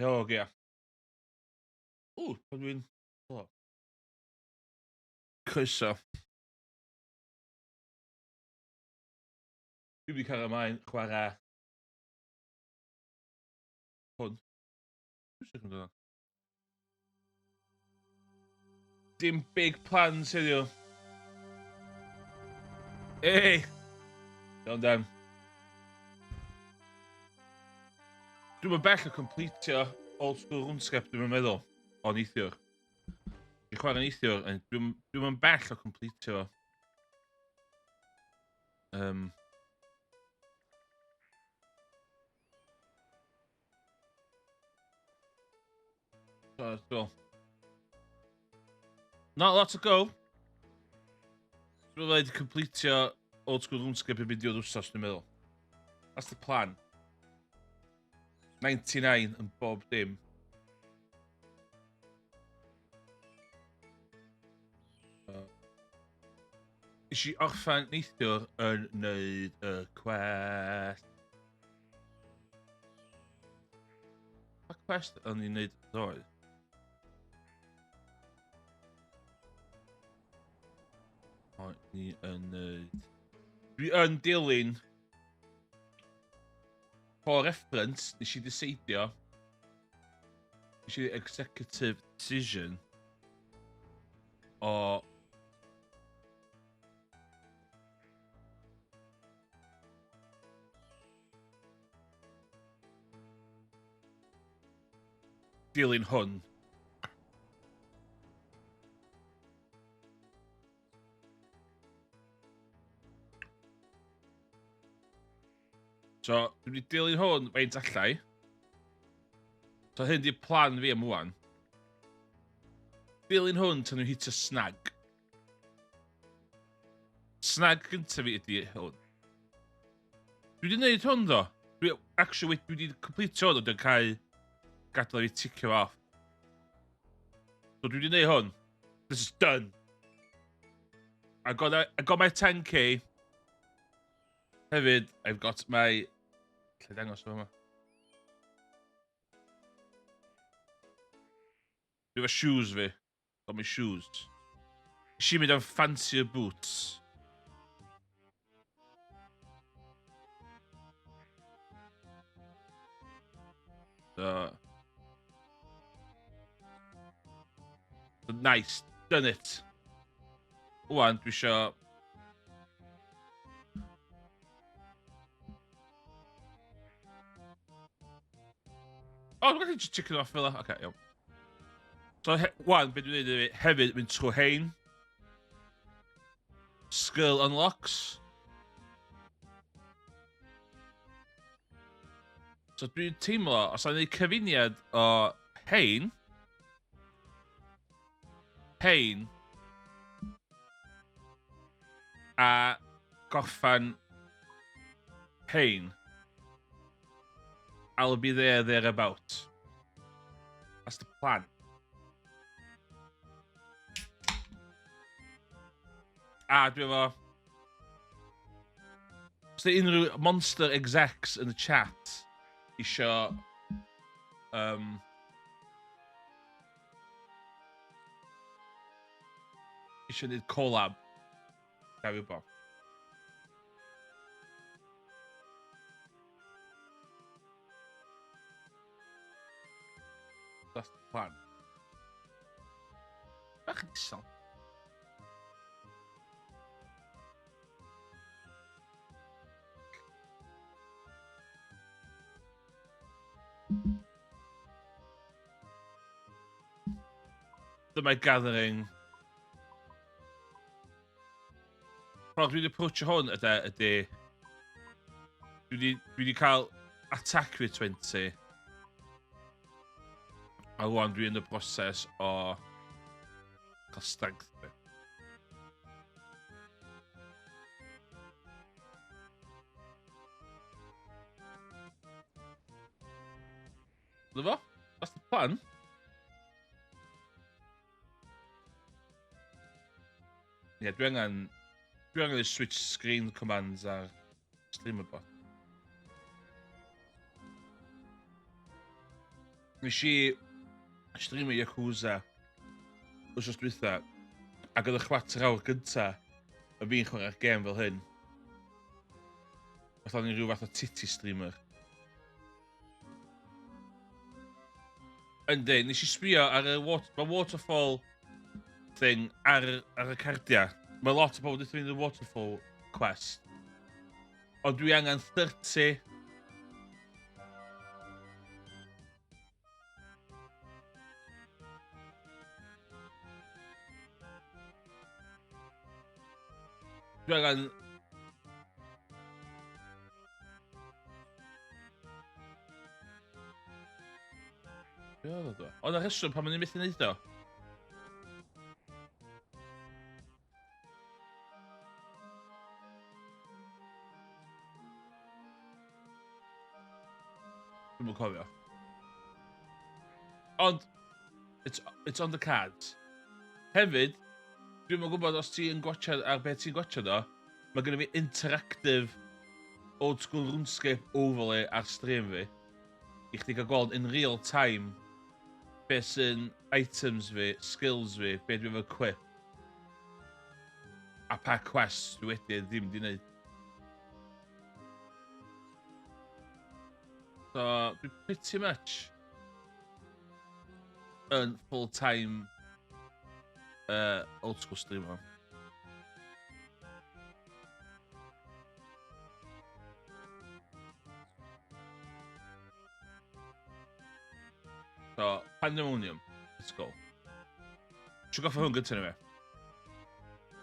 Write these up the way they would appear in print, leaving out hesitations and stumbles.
O, ia. Pan dwi'n... O, croeso. Dwi wedi cael ymlaen chwarae hwn. Dim big plans heddiw. Ei! Iawn dan. Dwi'n bell o completio old school RuneScape, dwi'n meddwl, o neithiwr. Dwi'n chwarae neithiwr, dwi'n bell o completio. So, not a lot to go. Dwi'n rhaid i completio old school RuneScape yn mynd i o'r wsos, dwi'n meddwl. That's the plan. 99 yn bob dim. Is i orffan neithiwr yn neud y quest. Pa quest yn ni'n neud ddoe? O, ni yn neud... Dwi yn dilyn o reference, nes i decidio. Nes i executive decision o... dilyn hwn. So, dwi wedi dilyn hwn feint allai. So, hyn di'r plan fi am wan. Dilyn hwn tan nhw'n hitio snag. Snag gyntaf fi ydi hwn. Dwi wedi gwneud hwn ddo. Dwi wedi complete hwn o dwi'n cael gadael fi ticio off. So dwi wedi gwneud hwn. This is done. I got my 10k. Hefyd, I've got my... Lle dangos o yma? Dwi efo shoes fi. Got my shoes. Eisiau mynd am fancier boots. So, nice, done it. Wan, dwi isio... O, dwi'n gallu chicken off fel o. Oce, iawn. So, wan, be dwi'n neud hefyd, mynd trwy hein. Skill unlocks. So, dwi'n teimlo, os a'n neud cyfuniad o hein, a gorffan hein, I'll be thereabout. That's the plan. A dwi efo... Os ydy unrhyw monster execs yn y chat isio... isio neud collab. Gael fi bo. That's the plan. Bach yn isel. Dyma'i gathering. Wel, dwi wedi approachio hwn ydy... Dwi wedi cael attack fi 20. A rwan dwi yn y broses o cael strength fi. Dyfo? That's the plan. Ie, dwi angen switch screen commands ar streamer bot. Nes I streamio Yakuza wrth dwytha, ac oedd y chwarter awr gynta y fi'n chwarae'r gêm fel hyn. Fatha ni'n rhyw fath o titty streamer. Yndi, nes I sbio ar y waterfall thing ar y cardia. Mae lot o bobl wedi fynd y waterfall quest. Ond dwi angen 30... Dwi angen... Ond y rheswm pan ma'n i'n methu neud o. Dwi'n mwyn cofio. Ond, it's on the cards. Hefyd, dwi'n mwyn gwybod os ti'n gwachod ar beth ti'n gwachod o, mae gennym fi interactive old school RuneScape overlay ar stream fi. I chdi gael gweld in real time beth sy'n items fi, skills fi, beth dwi'n equip. A pa quests dwi wedi ddim di wneud. So, dwi pretty much yn full-time old school streamer. So, Pandemonium. Let's go. Should go for hwn gyntaf anyway.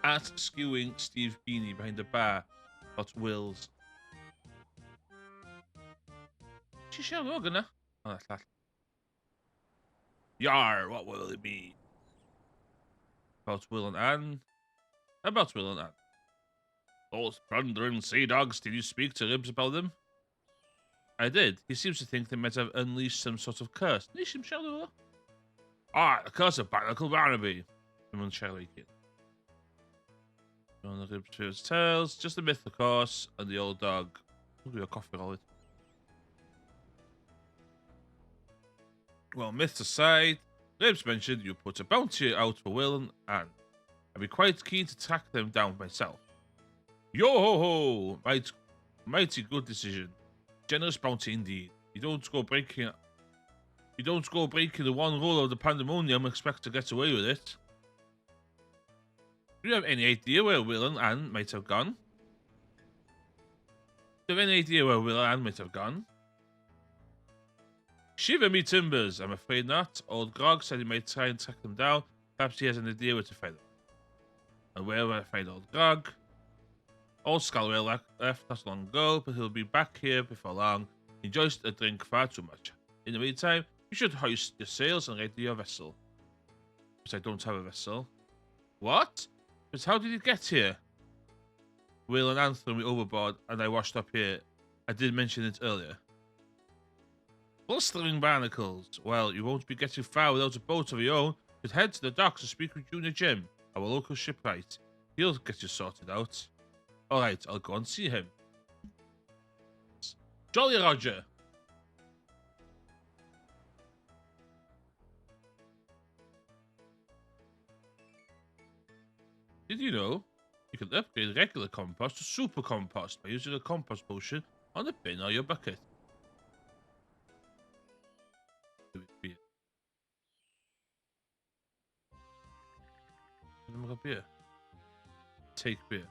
At skewing Steve Beanie behind the bar about Will's. Ti'n siarad o gyna? O, na llall. Yar, what will it be? About Will and Anne? About Will and Anne. Those plundering sea dogs, did you speak to Ribs about them? I did. He seems to think they might have unleashed some sort of curse. Nes i'n siarad o? Ah, the curse of Barnacle Barnaby. Someone siarad i on the Ribs to his tales, just the myth, of course, and the old dog. Look at your coffee all it. Well, myths aside, Ribs mentioned you put a bounty out for Will and Anne. I'd be quite keen to track them down myself. Yo ho ho! Mighty good decision. Generous bounty indeed. You don't go breaking the one rule of the Pandemonium and expect to get away with it. Do you have any idea where Will and Anne might have gone? Shiver me timbers, I'm afraid not. Old Grog said he might try and track them down. Perhaps he has an idea where to find them. And where will I find Old Grog? Old Scalwell left not long ago, but he'll be back here before long. He enjoys a drink far too much. In the meantime, you should hoist your sails and ready your vessel. But I don't have a vessel. What? But how did you get here? Will and Anne threw me overboard and I washed up here. I did mention it earlier. Blustering barnacles. Well, you won't be getting far without a boat of your own. Just head to the docks and speak with Junior Jim, our local shipwright. He'll get you sorted out. Alright, I'll go and see him. Jolly Roger! Did you know you can upgrade regular compost to super compost by using a compost potion on the bin or your bucket? Beer. Beer. Take beer.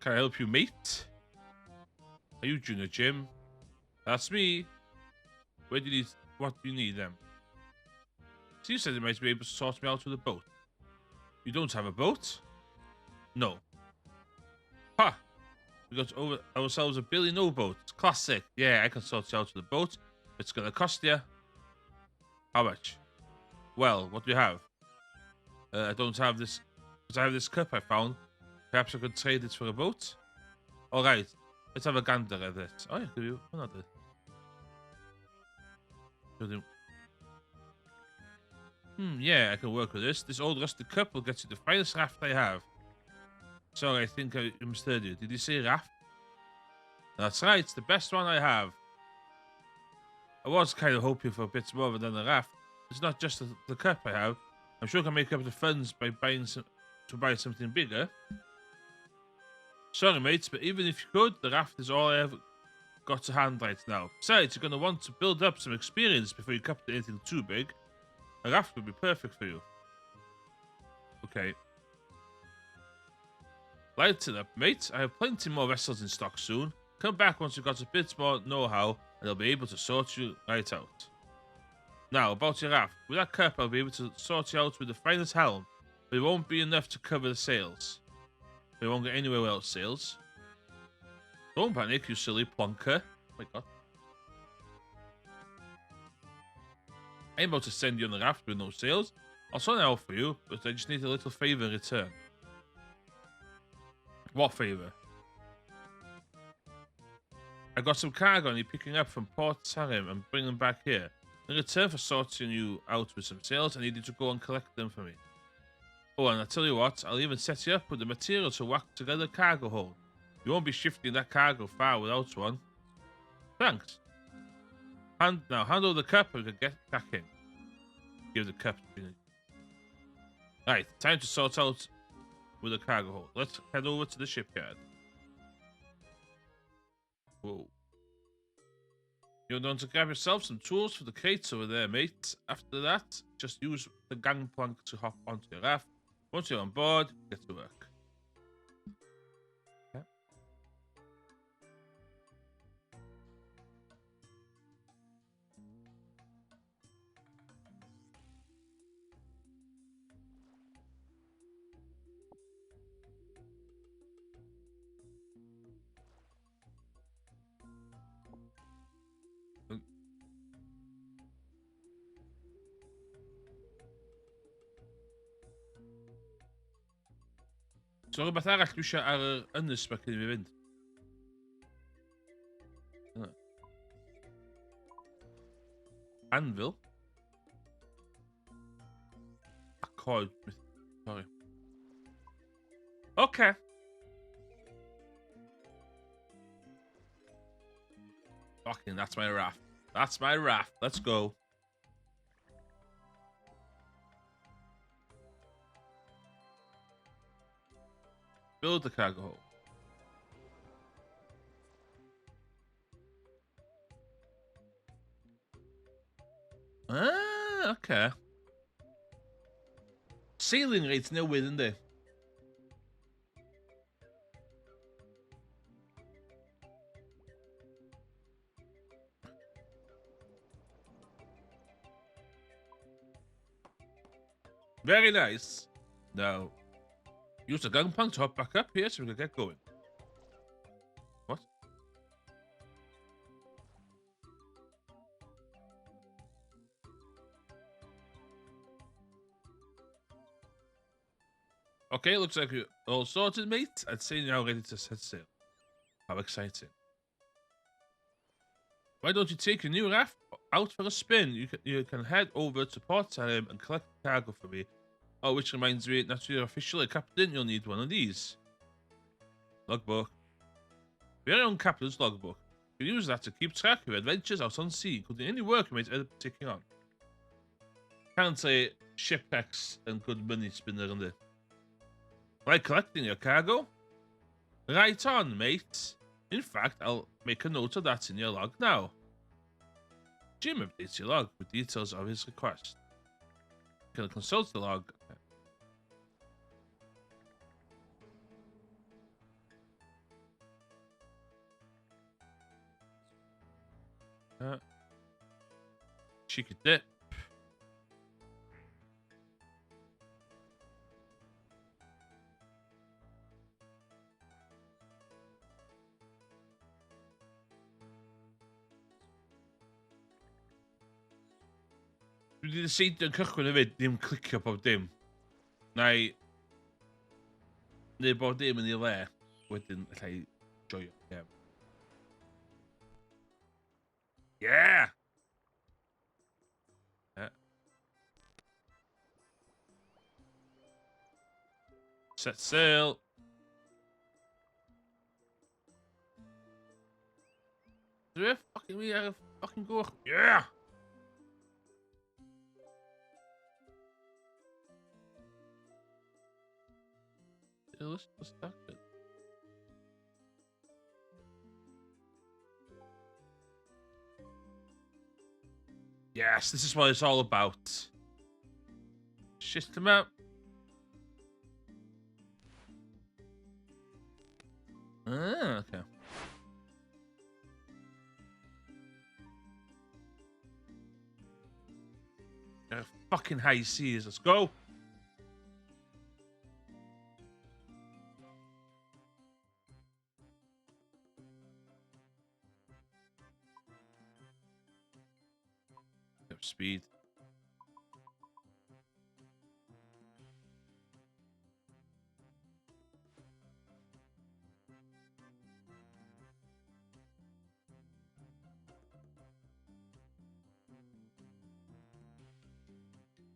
Can I help you, mate? Are you Junior Jim? That's me. What do you need then? So you said you might be able to sort me out with a boat. You don't have a boat? No. Ha! We got ourselves a Billy No boat. Classic. Yeah, I can sort you out with a boat. It's gonna cost you. How much? Well, what do you have? I don't have this, because I have this cup I found. Perhaps I could trade it for a boat? Alright, let's have a gander at it. Oh yeah, could you? Why not? Yeah, I can work with this. This old rusted cup will get you the finest raft I have. Sorry, I think I misheard you. Did you say raft? That's right, it's the best one I have. I was kind of hoping for a bit more than a raft. It's not just the cup I have. I'm sure I can make up the funds by buying something bigger. Sorry, mates, but even if you could, the raft is all I have got to hand right now. Besides, you're going to want to build up some experience before you capture anything too big. A raft would be perfect for you. Okay. Lighten up, mate. I have plenty more vessels in stock soon. Come back once you've got a bit more know-how, and I'll be able to sort you right out. Now, about your raft. With that cup, I'll be able to sort you out with the finest helm, but it won't be enough to cover the sails. We won't get anywhere without sails. Don't panic, you silly plonker. Oh my god. I'm about to send you on the raft with no sails. I'll sort it out for you, but I just need a little favour in return. What favour? I got some cargo you're picking up from Port Sarim and bringing them back here. In return for sorting you out with some sails, I need you to go and collect them for me. Oh, and I tell you what, I'll even set you up with the material to whack together a cargo hold. You won't be shifting that cargo far without one. Thanks. Hand over the cup and we can get back in. Give the cup to me. Right, time to sort out with the cargo hold. Let's head over to the shipyard. Whoa. You're going to grab yourself some tools for the crates over there, mate. After that, just use the gangplank to hop onto your raft. Once you're on board, get to work. Okay. So rhywbeth arall dwi eisiau ar yr ynys mae cyn i fi fynd. Anvil? A coed. Sorry. Okay. Fucking, that's my raft. That's my raft. Let's go. Build the cargo hold. Ah, okay. Sailing rate's newydd, yndi? Very nice. Now, use the gangplank to hop back up here so we can get going. What? Okay, looks like you're all sorted, mate. I'd say you're now ready to set sail. How exciting. Why don't you take your new raft out for a spin? You can head over to Port Sarim and collect cargo for me. Oh, which reminds me, that you're officially a captain, you'll need one of these. Logbook. Very own captain's logbook. You can use that to keep track of your adventures out on sea, including any work you might end up taking on. Can't say shipwrecks and good money spinner in there. Like collecting your cargo? Right on, mate. In fact, I'll make a note of that in your log now. Jim updates your log with details of his request. You can consult the log. Cheeky dip. Dwi wedi deceidio yn cychwyn hefyd, dim clicio pob dim. Na i... neu bob dim yn ei le. Wedyn, allai joio. Yeah! Yeah! Set sail. Do we fucking go? Yeah. Let's start it. Yes, this is what it's all about. Shit them out. Ah, okay. Fucking high seas. Let's go. Speed.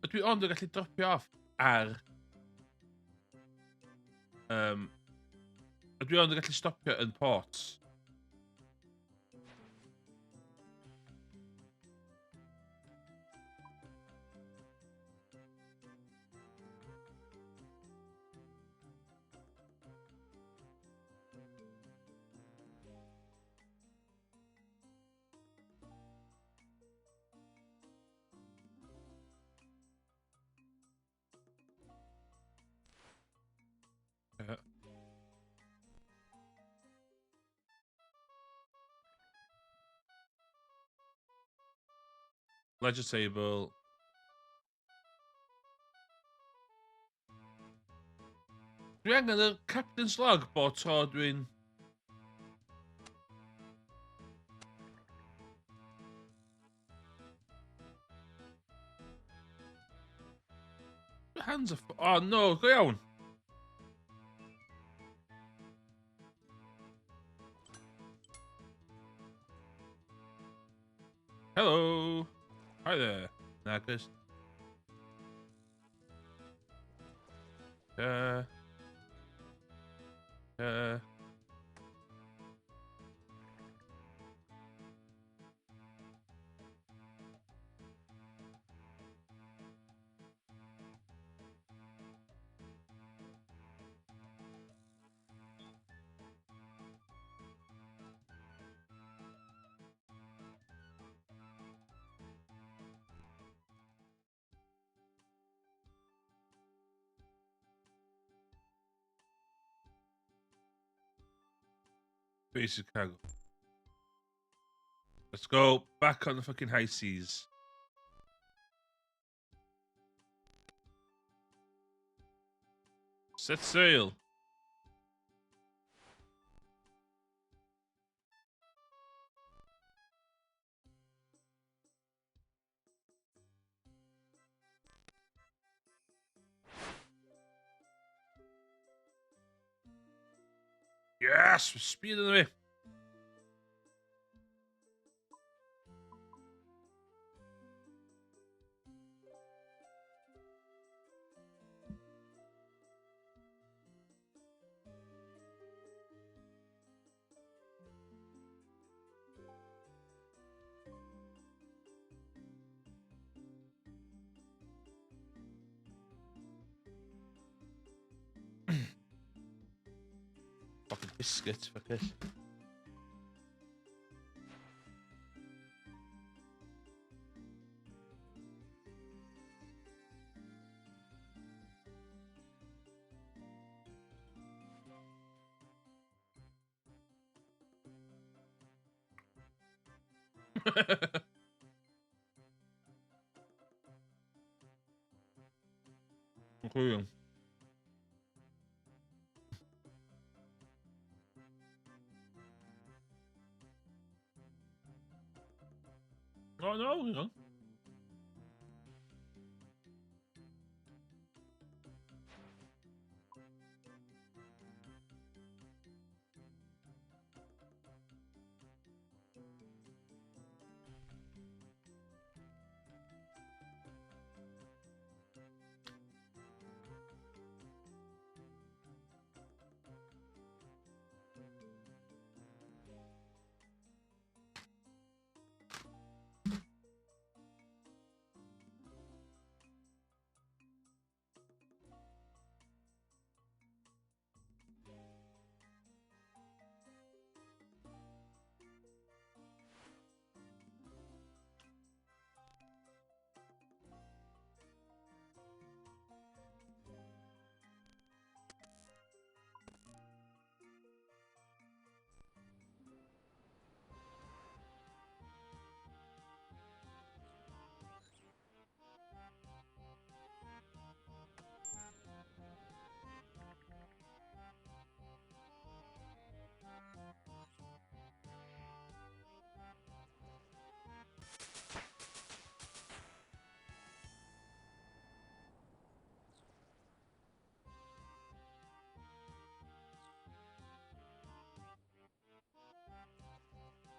Ydw i ond yn gallu dropio off ar... ydw i ond yn gallu stopio yn ports? Ledger table. Dwi angen y captain's log bod tro dwi'n... Hands are... Oh no, go iawn. Hello. Hi there. Naggers. Basic cargo. Let's go back on the fucking high seas. Set sail. Yes, we're speeding away. Fucking biscuit, fuck this. Okay. Oh no, you know.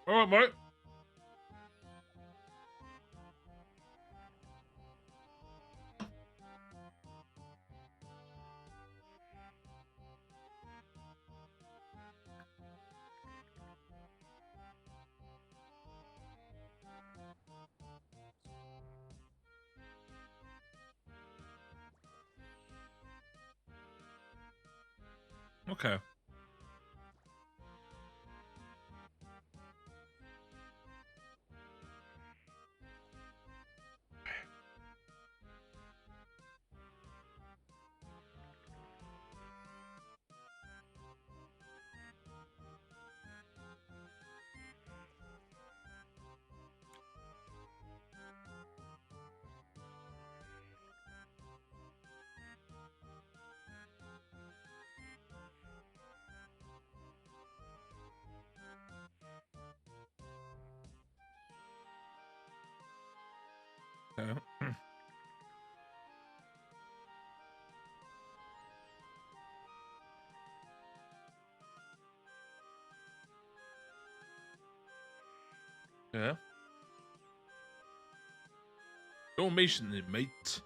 All right, mate. Okay. Okay. Yeah. Don't mention it, mate.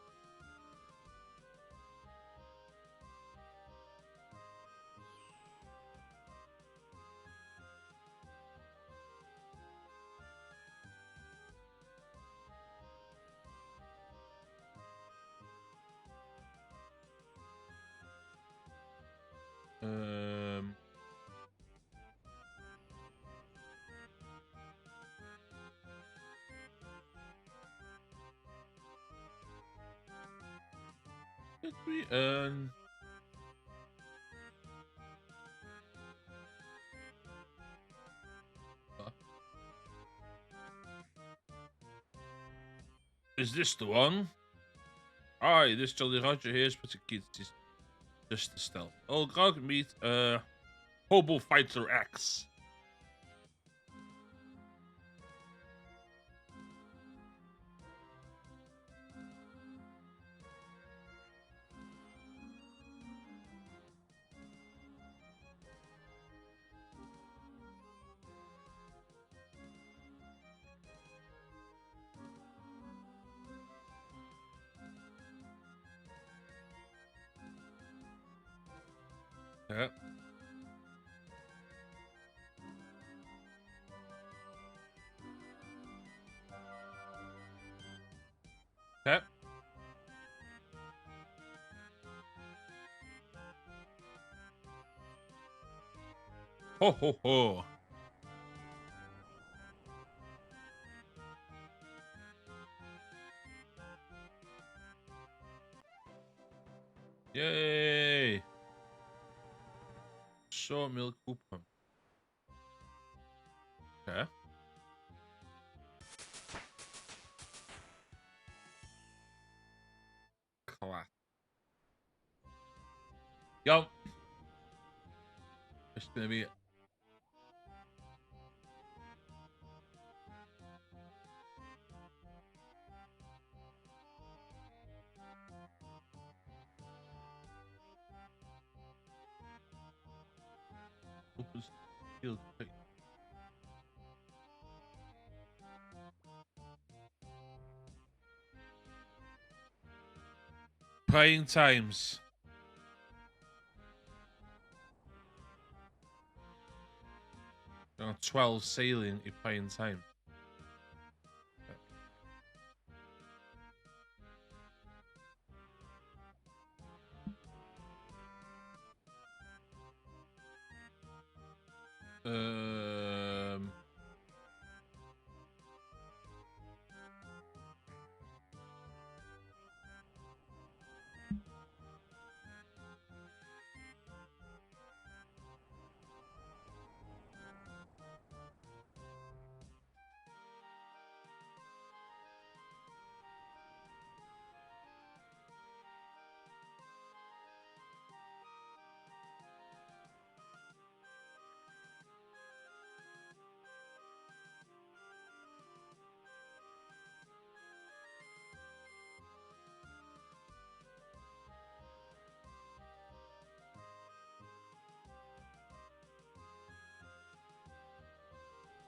Um. Did we earn? Is this the one? Aye, this Jolly Roger here's put a kid just the stealth. Oh, God, meet Hobo Fighter X. Yeah. Yeah. Ho ho ho. Yay. Sawmill coupon. Okay. Class. Yo. It's gonna be Playing times. 12 sailing in playing time. Um.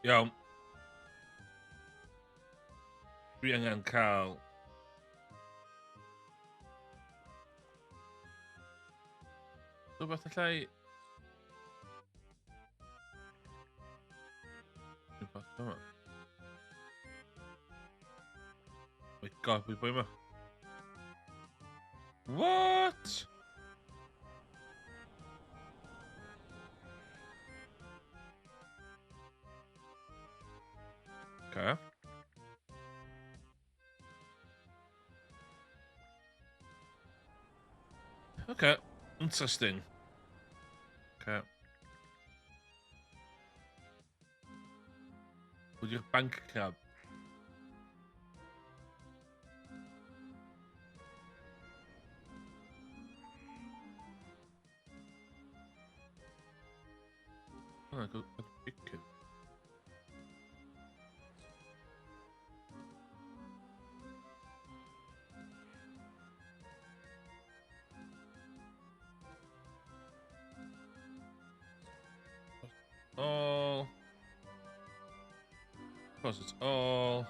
Yo. Dwi angen cael... Rhywbeth allai... Rhywbeth yma. My god, pwy boi yma? What? Okay. Okay. Interesting. Okay. With your bank account. Oh, I got a picture. All. Deposit all.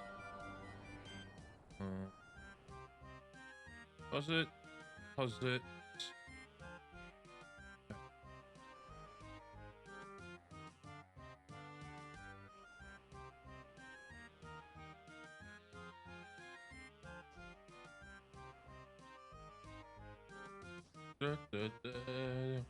Deposit. Deposit. Da, da, da.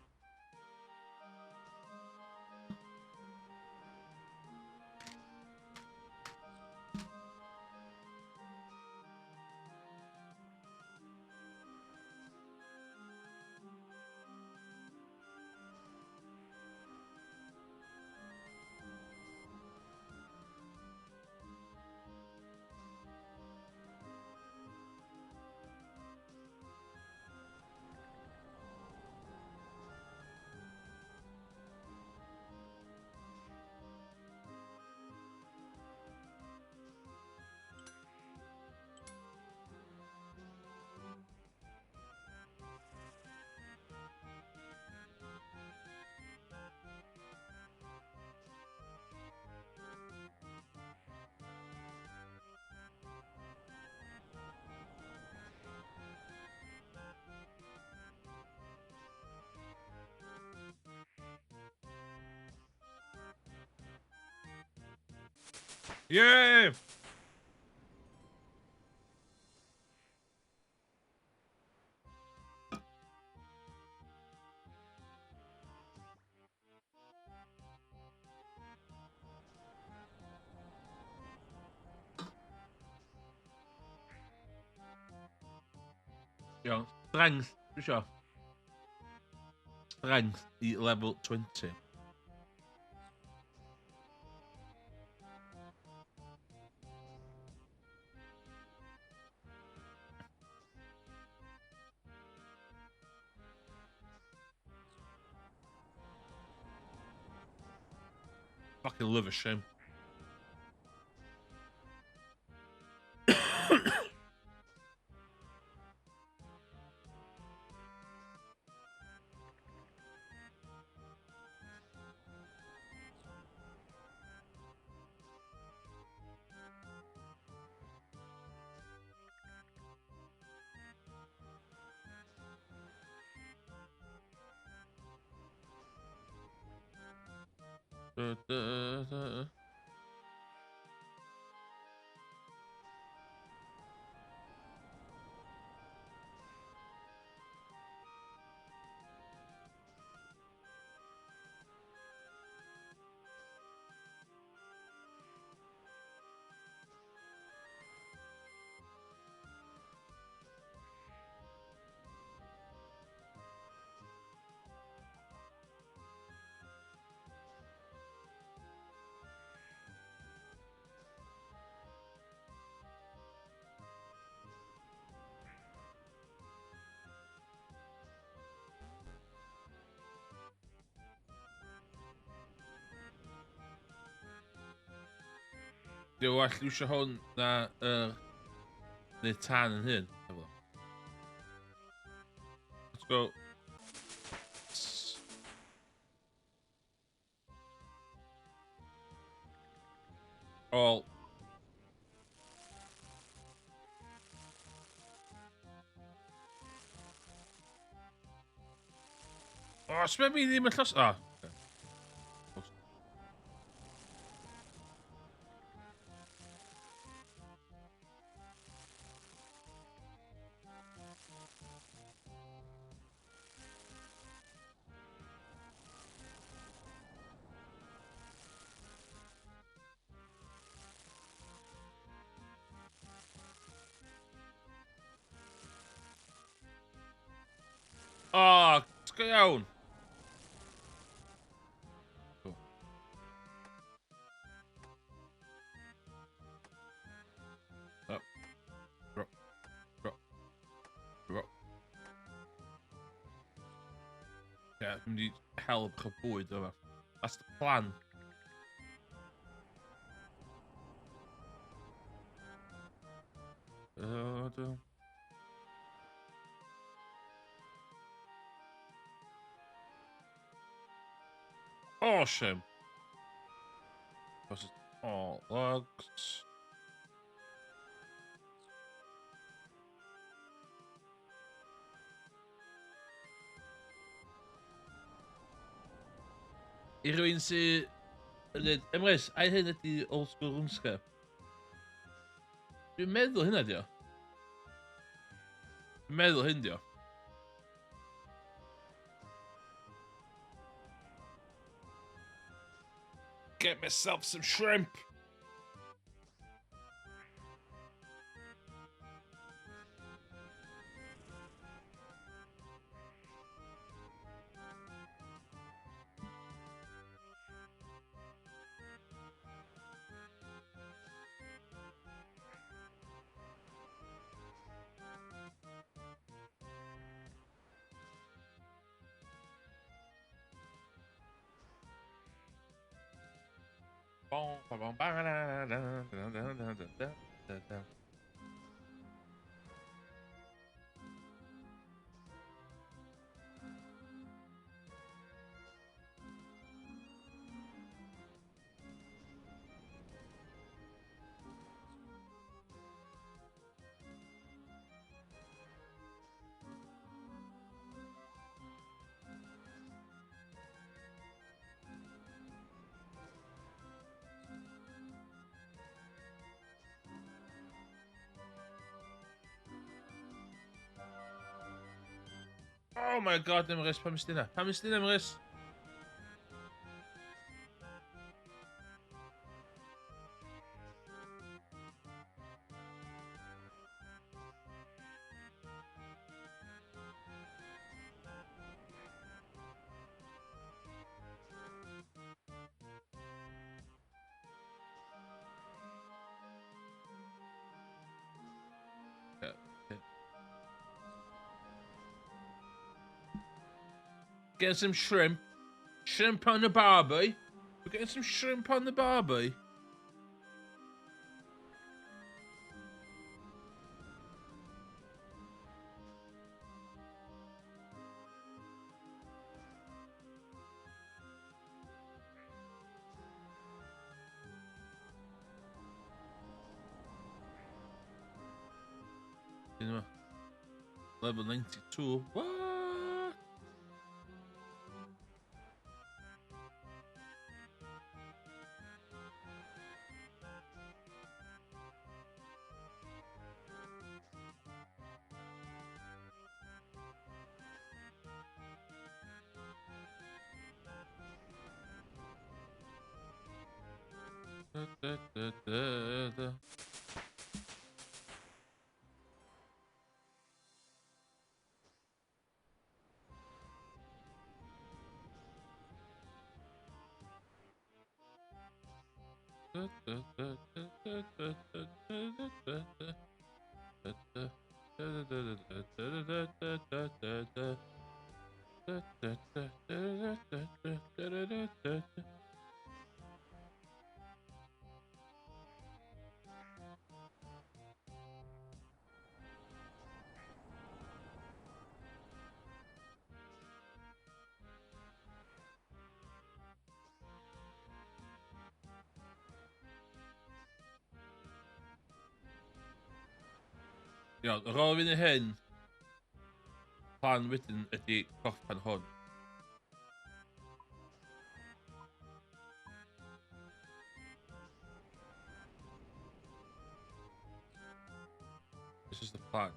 Yay! Iawn. Strength. Dwi isio. Strength i level 20. Fucking love a shame. Da, da, da. Dwi'n well iwsio hwn na neu tan yn hyn. Let's go. All. Os mae fi ddim yn llos... O. O, go iawn. Yeah, mynd i help eich bwyd yma. That's the plan. Awesome. All logs. I rywun sy'n dweud, Emrys, a hyn ydi old school RuneScape. Dwi'n meddwl hynna di o. Dwi'n meddwl hyn di o. Get myself some shrimp. Oh my god, Emrys, pam ysdi na? Pam ysdi na, Emrys? Getting some shrimp. Shrimp on the barbie. We're getting some shrimp on the barbie. You know, level 92. What? Iawn, ar ôl fynd i hyn, plan wedyn ydi gorffan hwn. plan.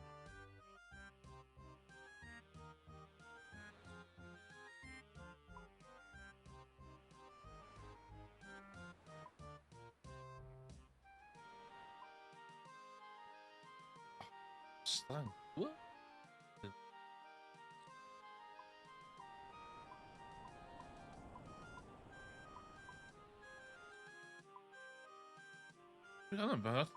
Slang. What? I don't know about.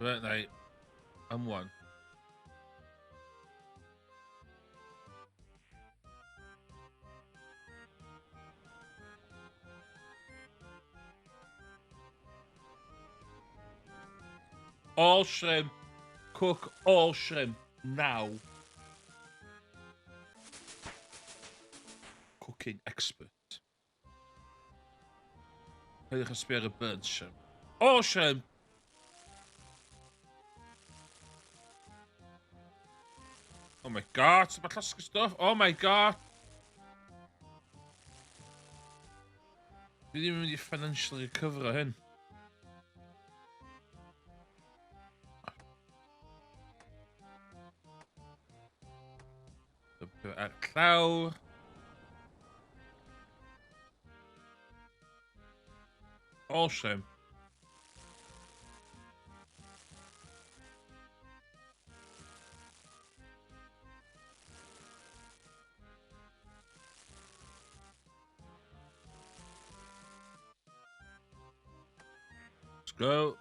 Right, right. I'm one. All shrimp. Cook all shrimp now. Cooking expert. Rhaid i sbio ar y burnt shrimp. All shrimp. Oh my god, mae llosg stuff. Oh my god. Dwi ddim yn mynd i financially recover hyn. Ar llawr. All shrimp. Let's go.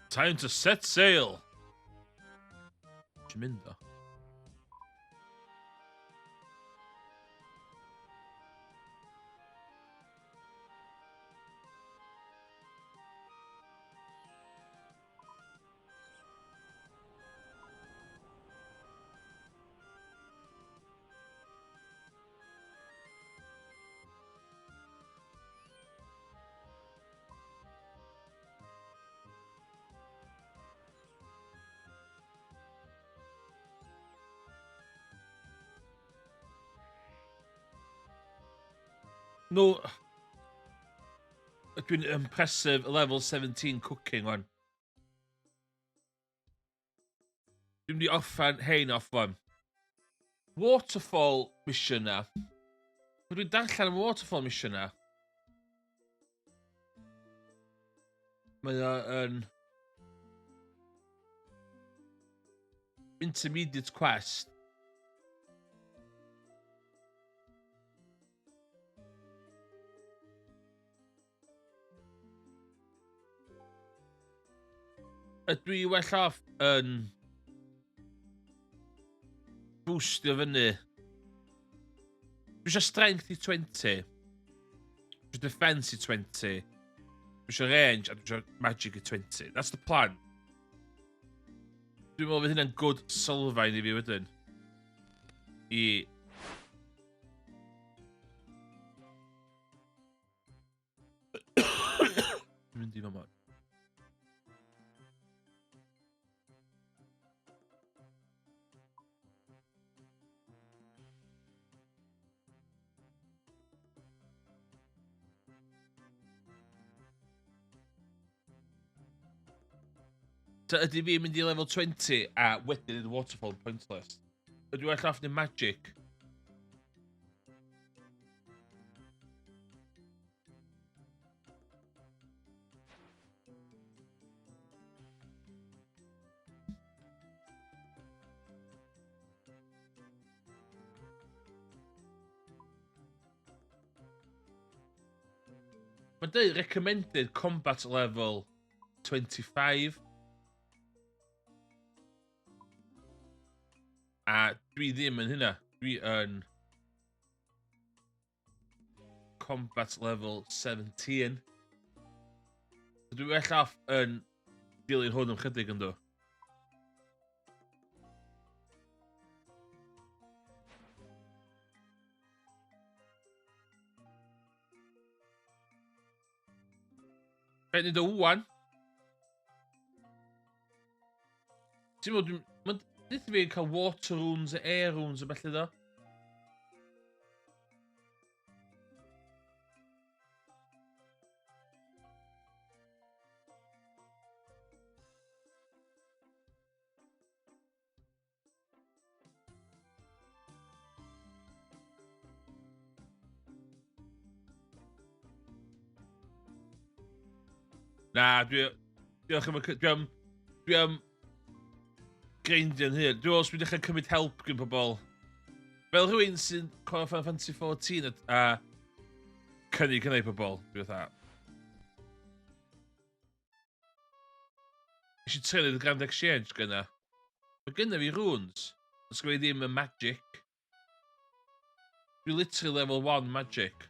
Time to set sail. Ti'n mynd o? No. Dwi'n impressive level 17 cooking on. Dwi'n mynd i offan hein off one. Waterfall mission na. Dwi'n darllen am waterfall mission na. Mae o yn intermediate quest. Ydw i well off yn boostio fyny. Dwi eisiau strength i 20. Dwi eisiau defense i 20. Dwi eisiau range a dwi eisiau magic i 20. That's the plan. Dwi'n meddwl fydd hynna'n good sylfaen i fi wedyn. Dwi'n mynd i fo mod. So ydy fi mynd i level 20 a wedyn yn waterfall pointless. Ydw i well off yn magic. Mae'n dweud recommended combat level 25. A dwi ddim yn hynna. Dwi yn combat level 17. Dwi well off yn dilyn hwn am chydig ynddo. Rhaid ni do wan. Ti'n mwyn, mae'n dweud fi cael water runes a air runes a felly do. Na, diolch am dwi am grindio'n hyn. Dwi os dwi'n dechrau cymryd help gyda pobl. Fel rhywun sy'n chwarae Final Fantasy 14 a cynnig hynny pobl, dwi fatha. Nes i trefnu y Grand Exchange gyda. Mae gyda fi runes. Os gyda fi ddim yn magic. Dwi literally level 1 magic.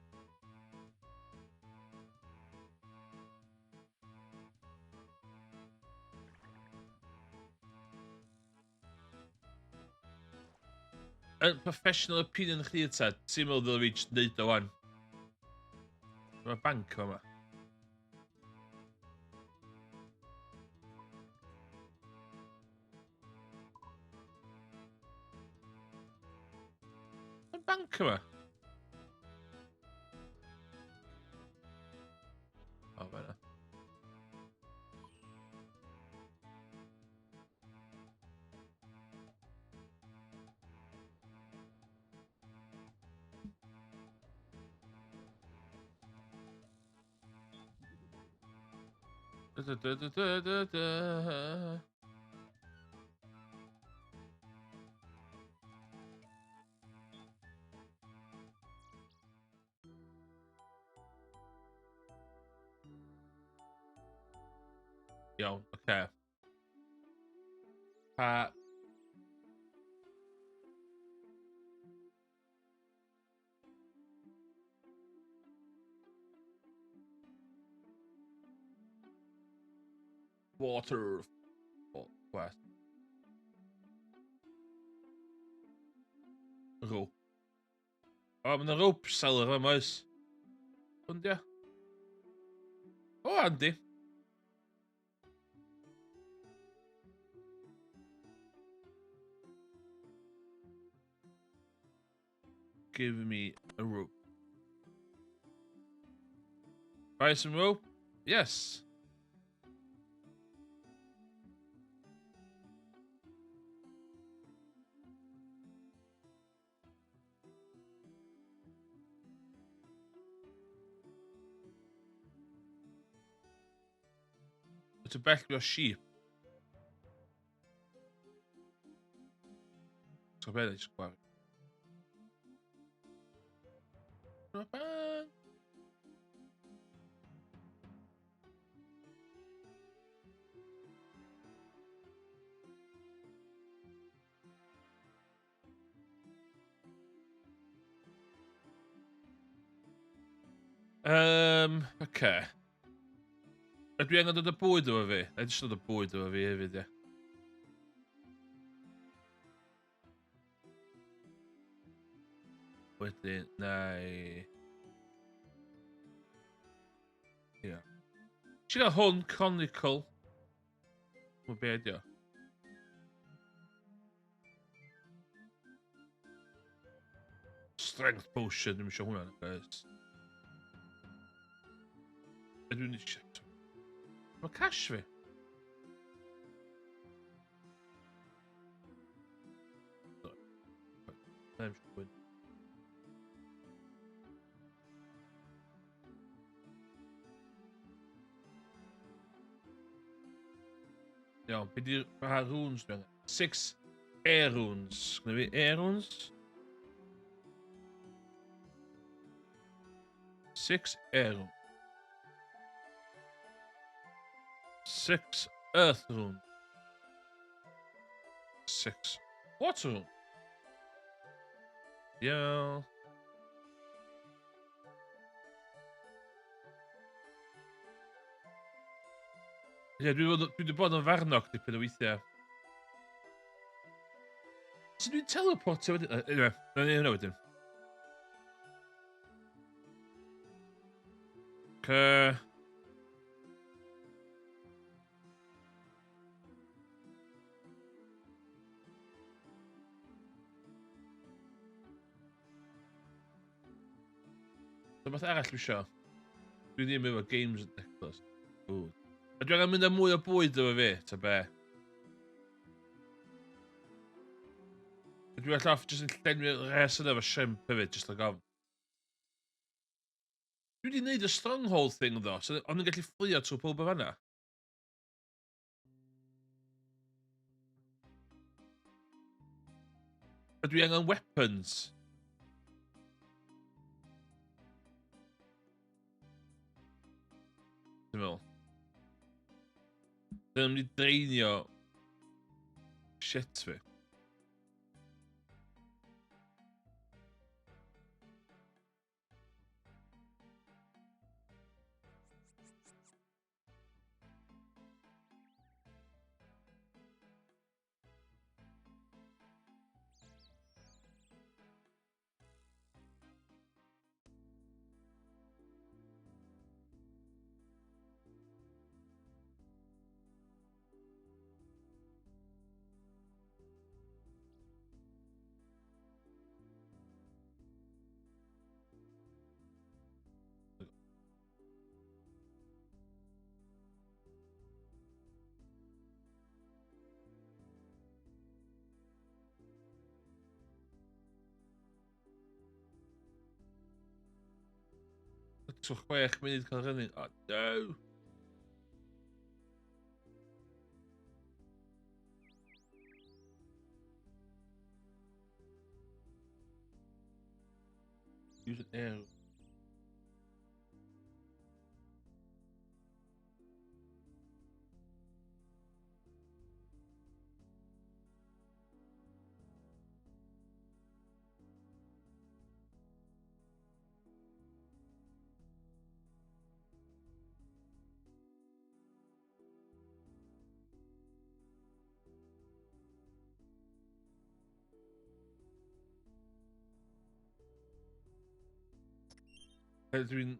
Yn professional opinion chdi ta, ti'n meddwl ddylai fi jyst neud o wan? Mae banc yma. Mae banc yma. O, fe na. Iawn, oce. Pa... Water... What? Rope. O, mae'n rope seller yma oes. Hwndia. O, Andy. Give me a rope. Buy some rope? Yes. It's a bell o sheep. So beth eich gweld. Okay. Ydw i angen dod y bwyd efo fi? Na i jyst dod y bwyd efo fi hefyd, ie. Wedyn, na i... Ie. Ti'n gael hwn, Chronicle. Mae be ydi o? Strength potion, dwi'n eisiau hwnna, guys. Ydw i'n eisiau... Mae cash fi. Iawn, beth di'r runes dwi'n 6 air runes. Gwna fi air runes? 6 air runes. 6 earth runes. 6 water runes. Yeah. Ie, dwi wedi bod yn farnog dipyn o weithiau. So dwi'n teleportio wedyn... Anyway, na ni hynna wedyn. So beth arall dwi isio? Dwi ddim efo games yn Nicholas. A dwi angen mynd am mwy o bwyd efo fi, ta be? Dwi all off jyst yn llenwi res yna efo shrimp hefyd, jyst like ofn. Dwi wedi gwneud y stronghold thing ddo, so ond yn gallu fflio trwy pob o fanna. A dwi angen weapons. Dwi'n meddwl. Dyna'n mynd i dreinio shit fi. So 6 munud cael rhywun. Oh no! Use an arrow. Dwi'n...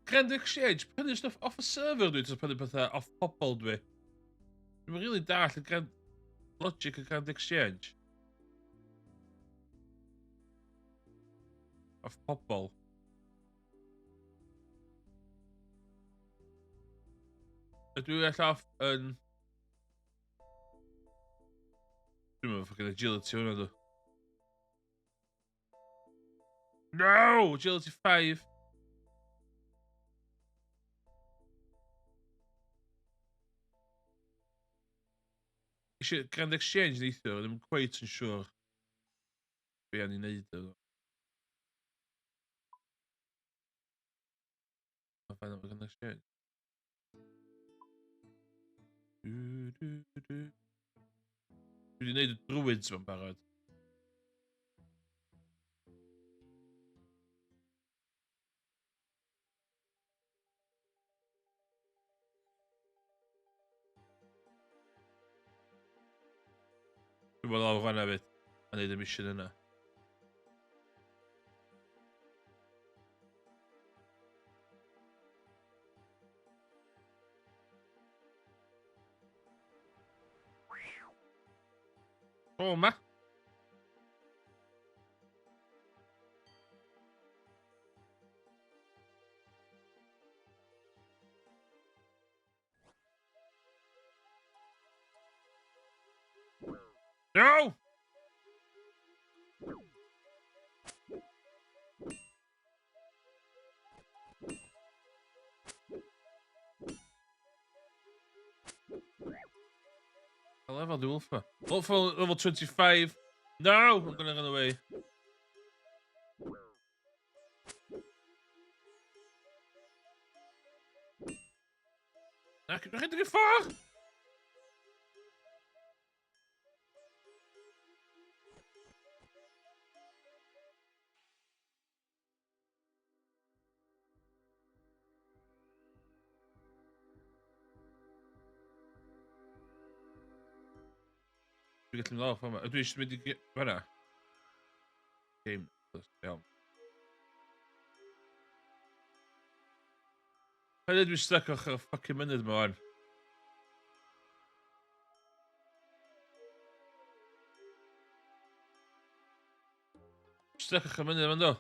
Grand Exchange, prynu stuff off y server dwi, ti'n prynu pethau off pobl dwi. Dwi'n really dall y grand... logic y Grand Exchange. Off pobl. Ydw i all off yn... Dwi'n meddwl ffocin agility hwnna dwi. No! Agility 5. Eisiau Grand Exchange neithio, ddim yn cweit yn siŵr be an i wneud o. A fan o'r Grand Exchange. Dwi wedi wneud y druids fan barod. Dwi'n bod lawr fanna fyd, a wneud y mission yna. O, ma! No! A level the Wolfer. Wolfer level 25. No! I'm gonna run away. Dwi'n rhaid i fi ffwrdd! Dwi'n gallu mynd off yma. Ydw i eisiau mynd i fanna? Game. Iawn. Pa'n dwi'n stuck o'ch ffocin munud yma wan. Stuck o'ch munud yma do?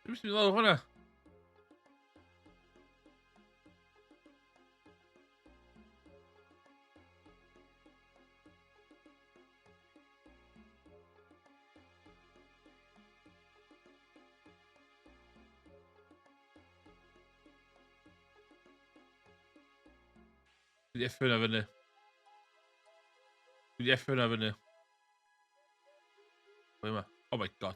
Dwi'n mynd i lawr hwnna. Dwi 'di effi hwnna fyny. Dwi 'di effi hwnna fyny. Ble ma'? Oh my god.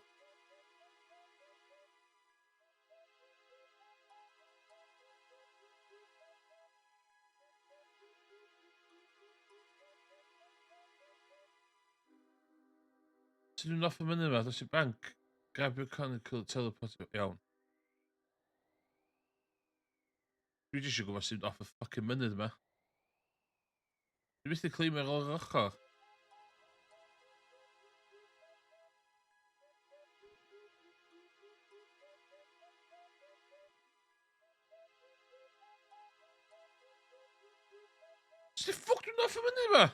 Sut dwi'n off y mynydd yma? Dos i banc. Grab your conical teleport. Iawn. Dwi jyst isio gwybod sut off y ffocin mynydd yma. Dwi byth 'di cleimio ar ôl yr ochr. Sut the fuck dwi'n off y mynydd yma?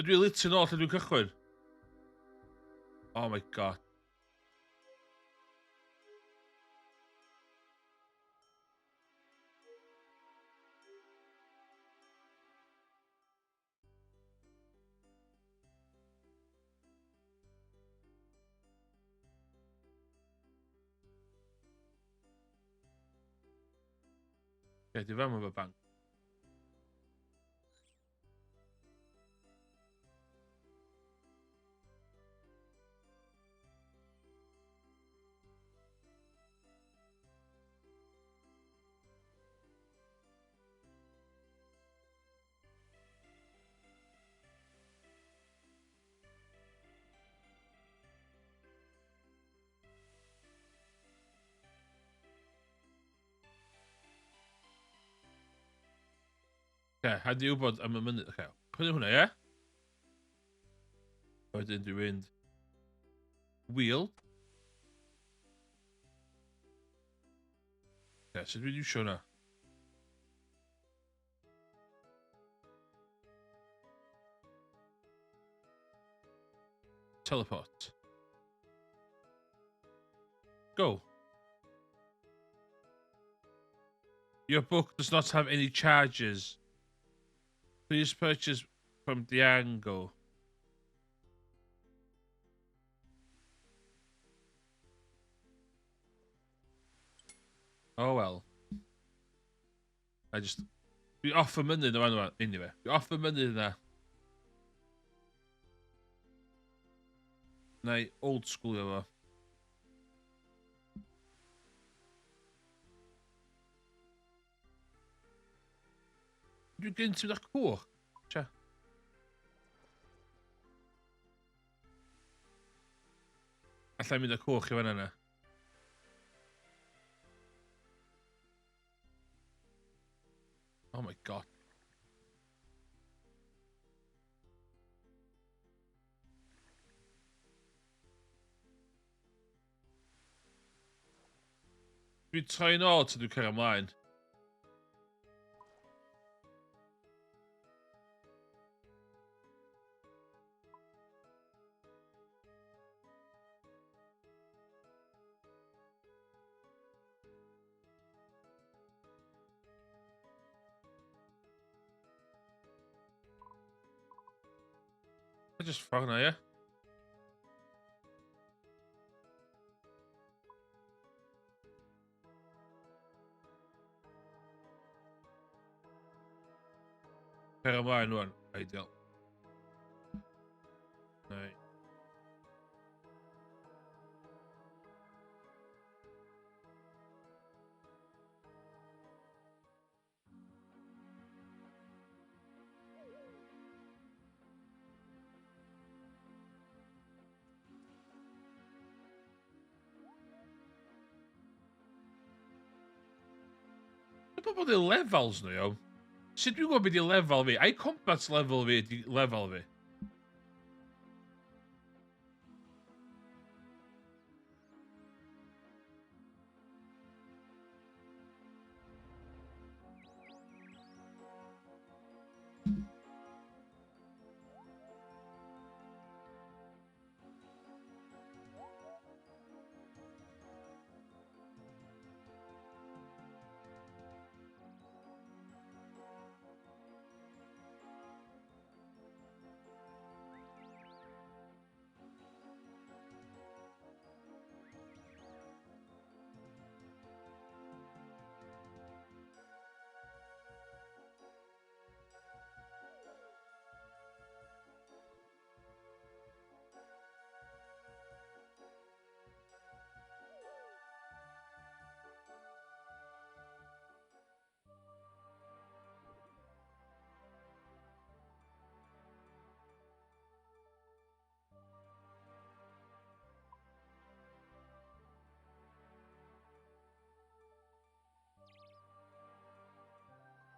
Ydw i litio nôl lle dwi'n cychwyn? Oh my god. Ie, di fam efo banc. Oce, had i wybod am y mynydd. Oce, prynu hwnna, ie? Wedyn dwi'n mynd... Wheel. Oce, sut dwi'n iwsio hwnna? Teleport. Go. Your book does not have any charges. Please purchase from Diango. Oh well. I just... Dwi off y mynydd yma. Anyway. Dwi off y mynydd yna. Na i old school efo. Dwi'n gynt sydd â'ch cwch. Tia. Allai'n mynd â cwch i fan yna. Oh my god. Dwi'n troi nôl ta dwi'n cario ymlaen. Just ffordd na, ie? Cario ymlaen rwan. Ideal. Neu. Dwi'n bod i'r levels nhw, iawn. Sut dwi'n gwybod beth i'r lefel fi? Ai combat level fi ydi lefel fi?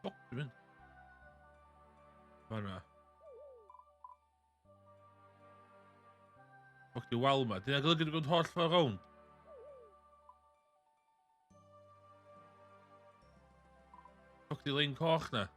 Fuck, dwi'n mynd. Fan'na. Fuck, di wal ma. Dyna golygu dwi'n gwneud holl ffordd rownd. Fuck, di lein coch na.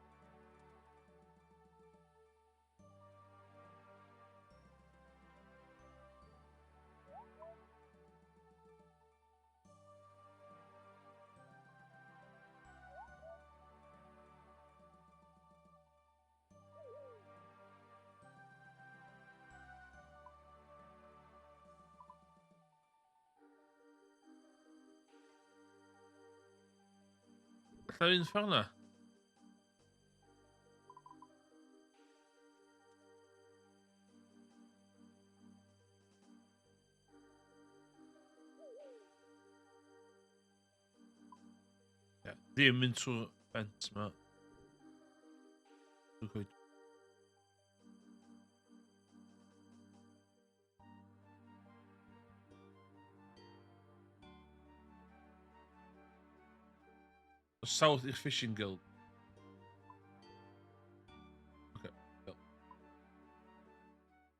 Alla un ffordd na. Ie, ddim mynd trwy'r fence ma. Dwi'n gweud. South i'r Fishing Guild. Okay.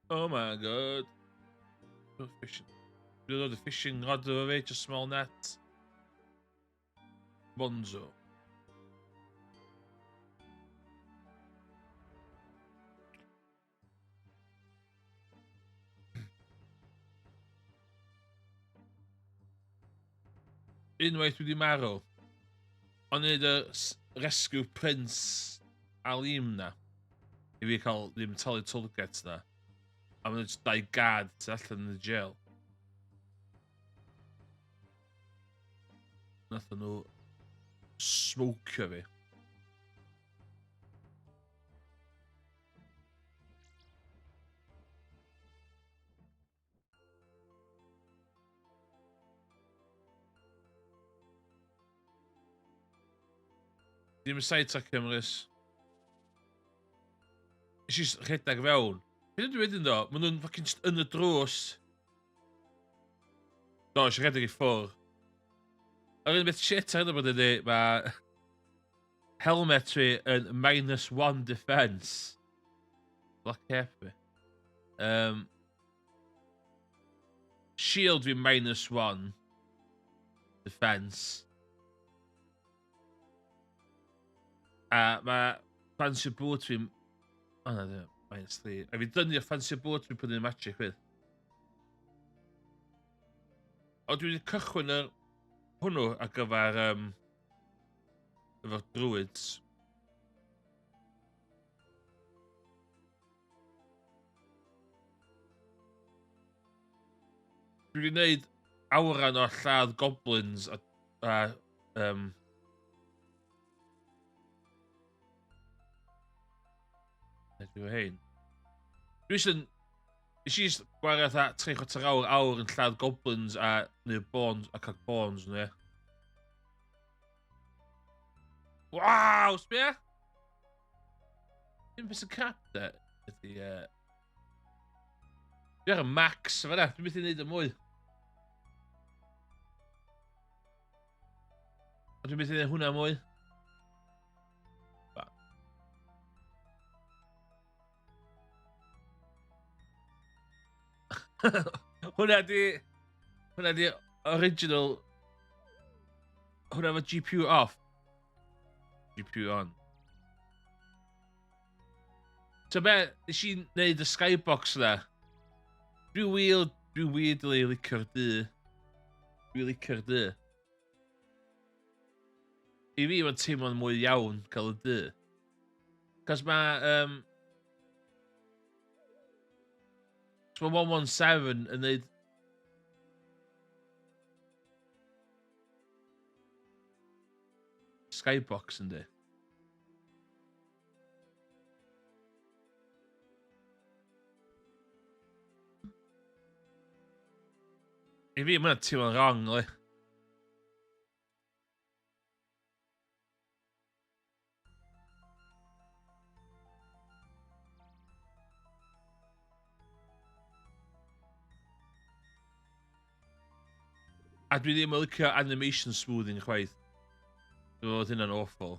Oh my god. Fishing. Dwi'n dod y fishing rod efo fi, just small net. Bonzo. Unwaith dwi wedi marw. O'n neud y Rescue Prince Alim na. I fi cael ddim talu tollgate na. A ma'n just 2 guard tu allan yn y jail. Nath nhw smocio fi. Dim side track Cymrus. Nes i rhedeg fewn. Hyn dwi wedyn do, maen nhw'n fucking just yn y drws. Do, nes i rhedeg i ffwr. Yr un beth shit ar hyn o bod ydi, mae helmet fi yn -1 defence. Black cap fi. Shield fi -1 defence. A mae fancy boot fi... O na, ddim. -3. A fi dynnu o fancy boot fi pwyd yn magic fydd. O, dwi wedi cychwyn yr... hwnnw ar gyfer... efo'r druids. Dwi wedi gwneud awran o lladd goblins a Dwi efo hein. Dwi eisiau gwario fatha 3/4 awr yn lladd goblins a neu bones a cael bones nhw, ie. Waw, sbia? Dim beth sy'n crap da ydi... Dwi ar y max fan'na, dwi'n byth i wneud y mwy. Dwi'n byth i wneud hwnna mwy. Hwna di original... Hwna efo GPU off. GPU on. So be, nes i neud y skybox na. Dwi weirdly licio'r dy. Dwi licio'r dy. I fi mae'n teimlo'n mwy iawn cael y dy. Cos mae... So mae 117 yn neud... Skybox yndi. I fi mae'n teimlo'n wrong, le. A dwi ddim yn licio animation smoothing chwaith. Oedd hynna'n awful.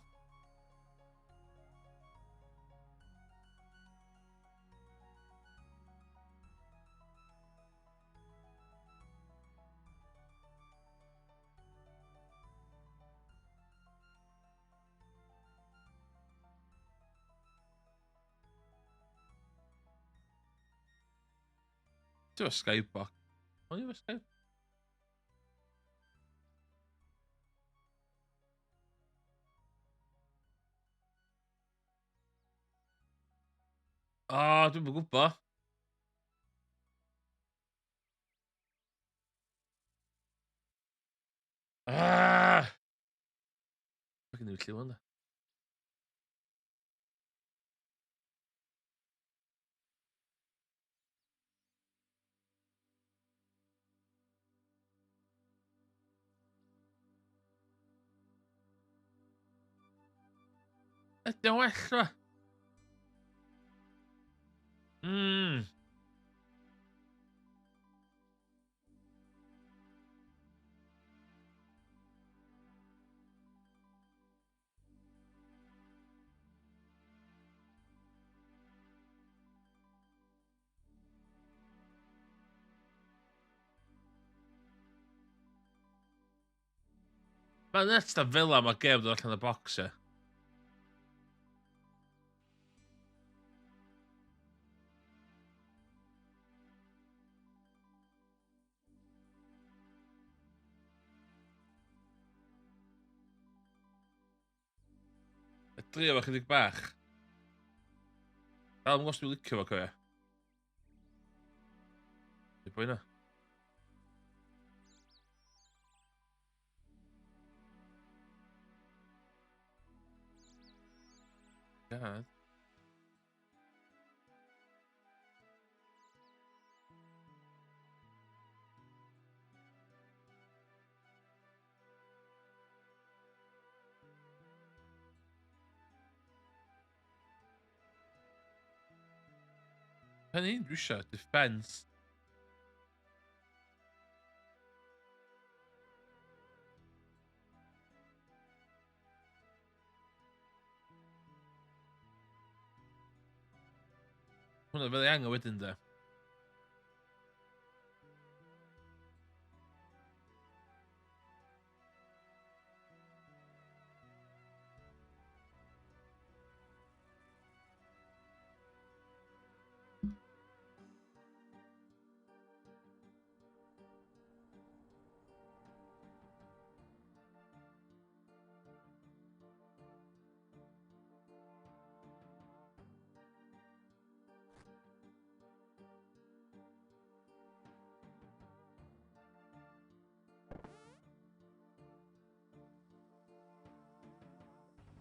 Ti'n efo skybox. O'n i efo skybox? O, dwi'n yn gwybod. Fucking newid lliw hwnna. Ydy o'n well o. Mae'n nuts da fel am y gêm dod allan y box e. Y drio fo chydig bach. Dal yn gwrs dwi'n licio fo cofio. Di bwy na. God. Hynny dwi isio, defense. Hwna fel ei angen wedyn da.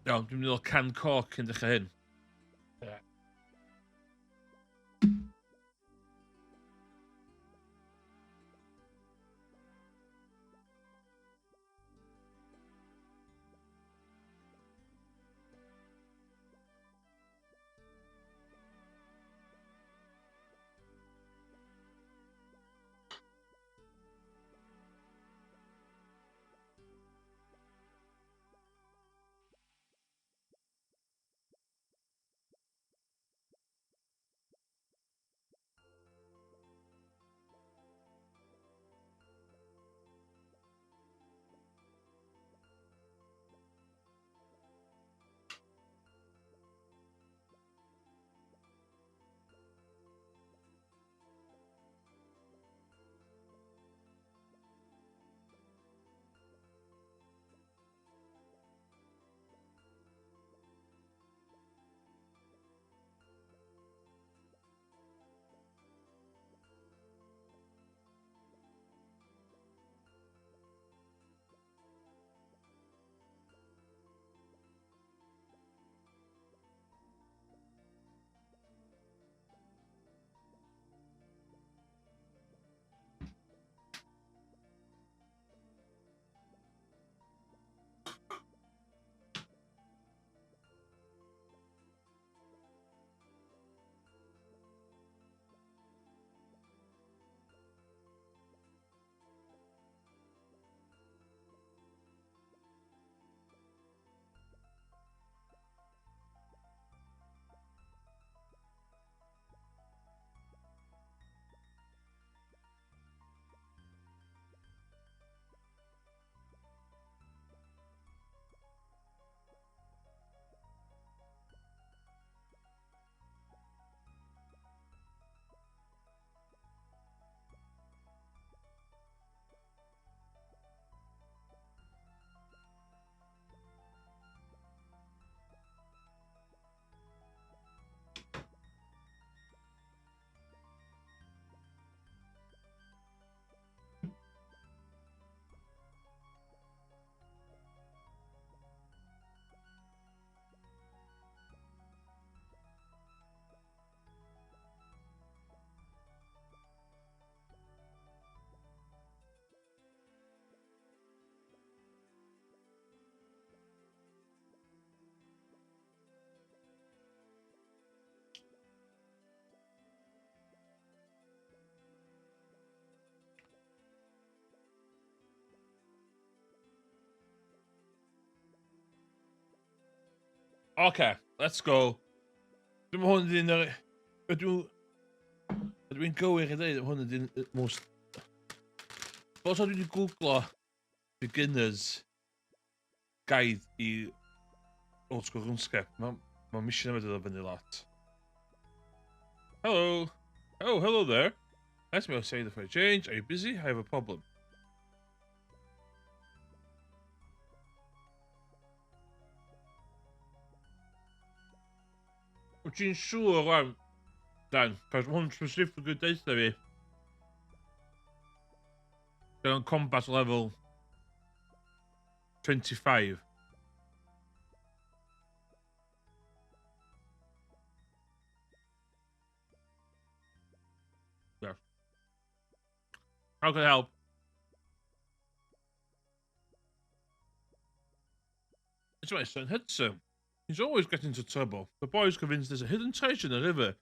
Iawn, dwi'n mynd i can cork yn dechrau hyn. Okay, let's go. Dwi'n hwn yn yr... Ydw i'n gywir i ddeud hwn yn most... Os ydw i wedi googlo beginners guide i old school RuneScape, mae mission yma dod o fyny lot. Hello. Oh, hello there. Nice to meet you outside for a change. Are you busy? I have a problem. Wyt ti'n siŵr rwan, Dan? Cos hwn specifically deitha fi. Dyna'n combat level 25. Yeah. How can I help? It's my son Hudson. He's always getting into trouble. The boy's convinced there's a hidden treasure in the river.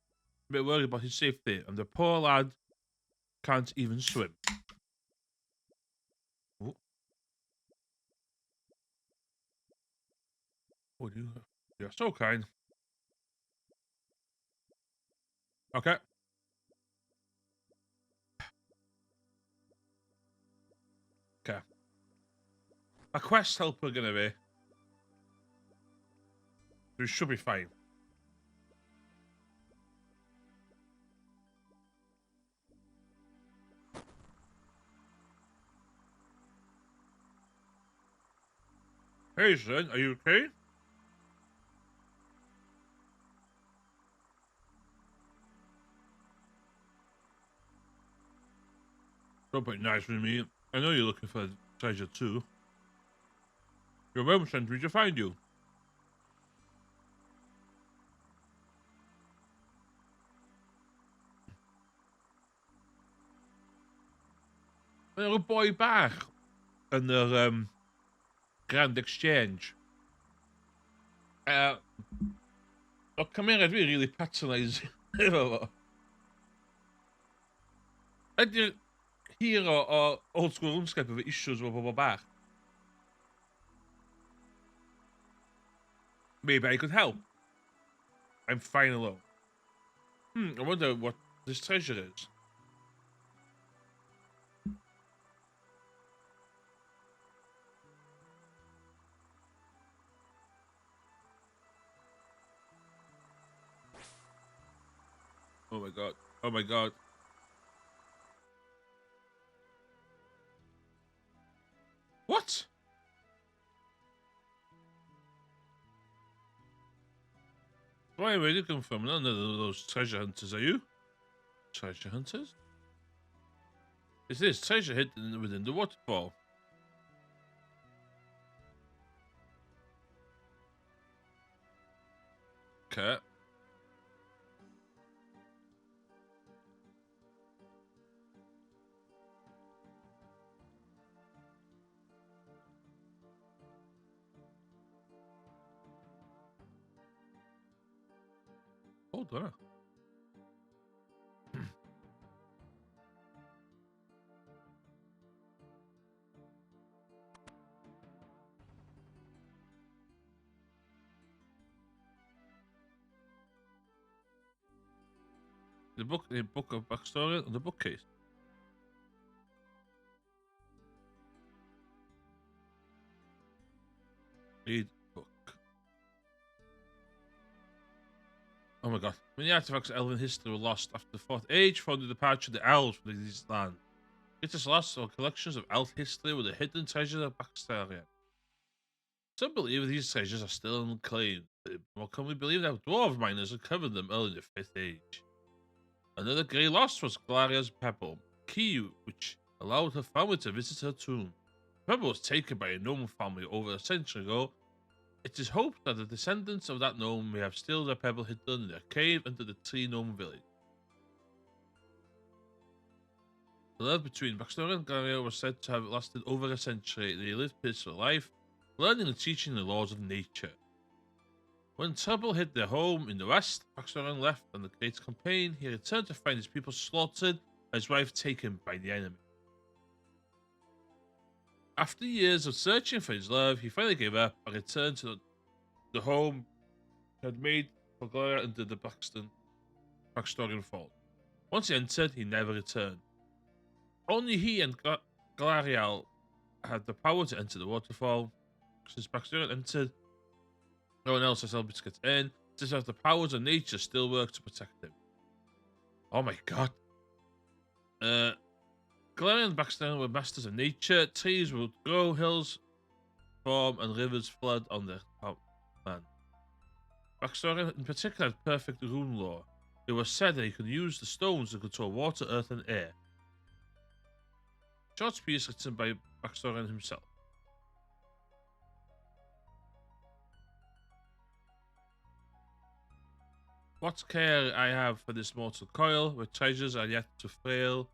A bit worried about his safety, and the poor lad can't even swim. Oh, oh you're so kind. Okay. Okay. A quest helper gonna be. We should be fine. Hey, son, are you okay? Don't be nice with me. I know you're looking for treasure too. Your mom sent me to find you. Mae yna boi bach yn yr Grand Exchange. O cymeriad fi really patronise efo fo. Ydy'r hero o old school RuneScape efo issues efo bobl bach? Maybe I could help. I'm fine alone. I wonder what this treasure is. Oh my god. Oh my god. What? Why where did you come from? None of those treasure hunters, are you? Treasure hunters? Is this treasure hidden within the waterfall? Okay. Hold on. The book of backstory on the bookcase. Read book. Oh my god. Many artifacts of elven history were lost after the Fourth Age following the departure of the elves from this land. Greatest loss are collections of elf history with a hidden treasure of backstory. Some believe these treasures are still unclaimed, but more commonly believe that dwarf miners uncovered them early in the Fifth Age. Another great loss was Glaria's pebble, key which allowed her family to visit her tomb. The pebble was taken by a gnome family over a century ago. It is hoped that the descendants of that gnome may have still the pebble hidden in a cave under the Tree Gnome village. The love between Baxter and Glaria was said to have lasted over a century. They lived peaceful life, learning and teaching the laws of nature. When trouble hit their home in the west, Baxter left on the Great Campaign. He returned to find his people slaughtered and his wife taken by the enemy. After years of searching for his love, he finally gave up and returned to the home had made for Gloria into the Baxtorian Vault. Once he entered, he never returned. Only he and Galarial had the power to enter the waterfall. Since Baxtorian entered, no one else has able to get in. Since the powers of nature still work to protect him. Oh my god. Galarian and Baxtorian were masters of nature. Trees would grow, hills form, and rivers flood on their land. Baxtorian in particular had perfect rune lore. It was said that he could use the stones to control water, earth, and air. Short piece written by Baxtorian himself. What care I have for this mortal coil, where treasures are yet so frail,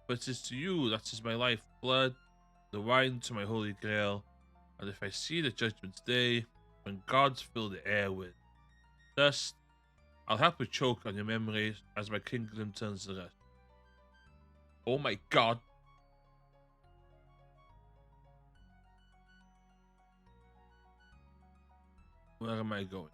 but it is to you that is my life blood, the wine to my holy grail, and if I see the judgment day, when gods fill the air with dust, I'll happily choke on your memories as my kingdom turns to dust. Oh my god. Where am I going?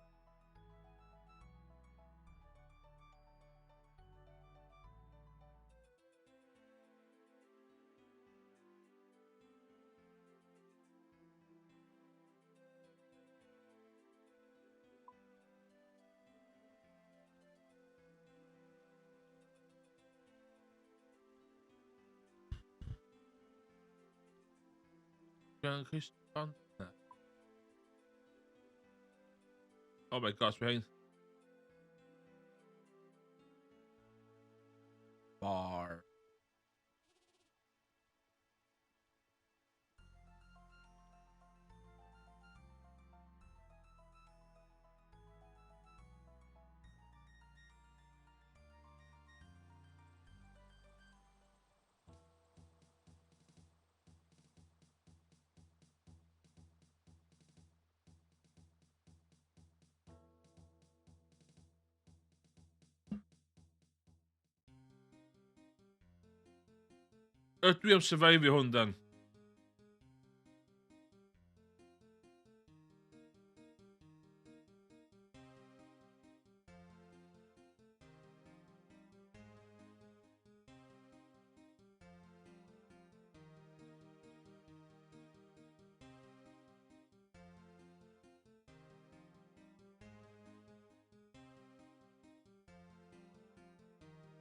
Oh my gosh, behind. Bar. Dwi am survive hwn dan.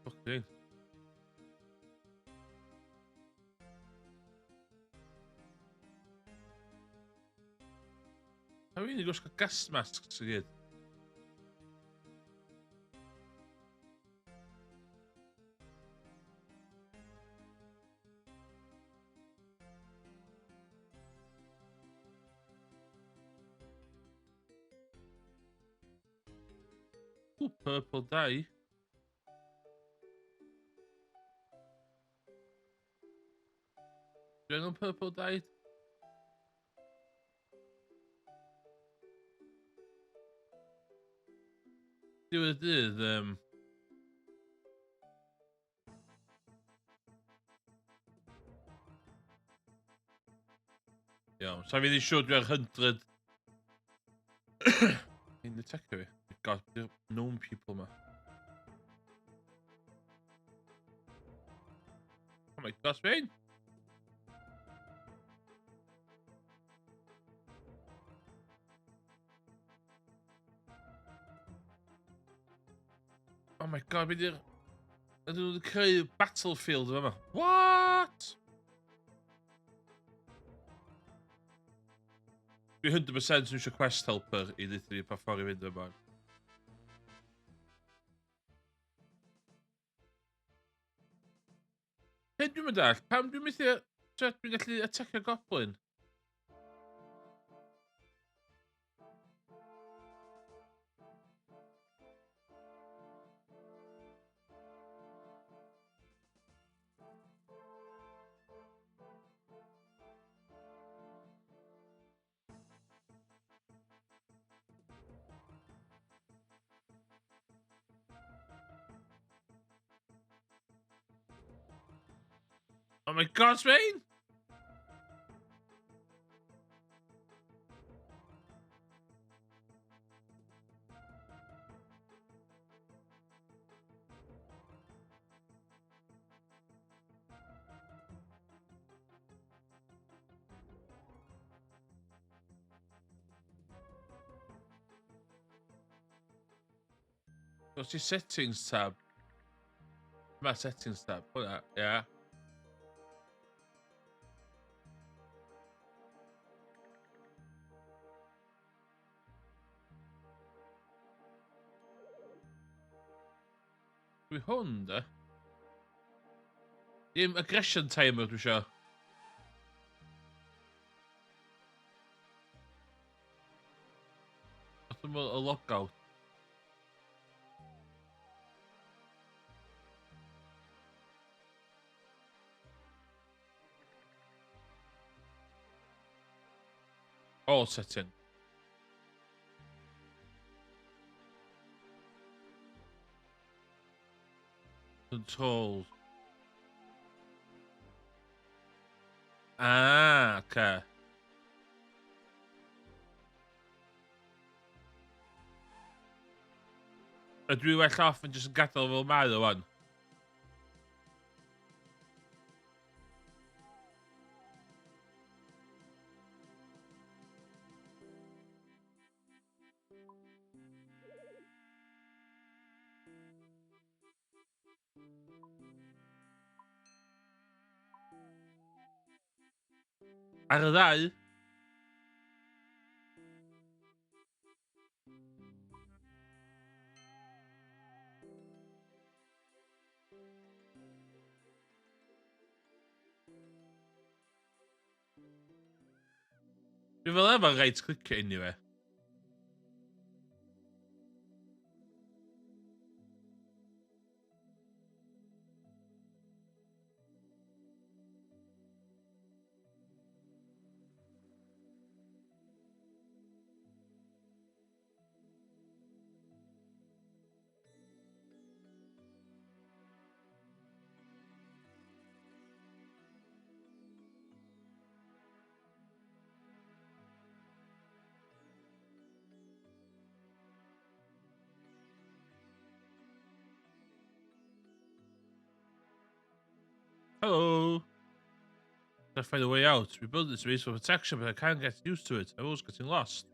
Okay. A rwy'n gwisgo gas masks i gyd. Ooh, purple dye. Dwi angen purple dye? Diwedd dydd, iawn, sa fi ddim siŵr dwi ar 100. In the tech fi. God, they're known people, ma. Oh my gosh, man. Oh my god, fi di'r... Ydyn nhw wedi creu battlefield yma. What? Dwi 100% yn eisiau quest helper i ddweud i pa ffordd i fynd yma. Hyn dwi'n mynd all, pam dwi'n mynd i... Dwi'n gallu attackio goblin? Oh my gosh, man! What's your settings tab? My settings tab. Put that. Yeah. Dwi hwn, de? Dim aggression timer dwi isio. Wrth ymwyl y logout. All setting. Controls. Ah, okay. Ydw i well off yn jyst yn gadael fel mae o wan? Ar y ddau? Dwi fel efo right click it anyway. Hello. I find a way out. We built this base for protection, but I can't get used to it. I'm always getting lost.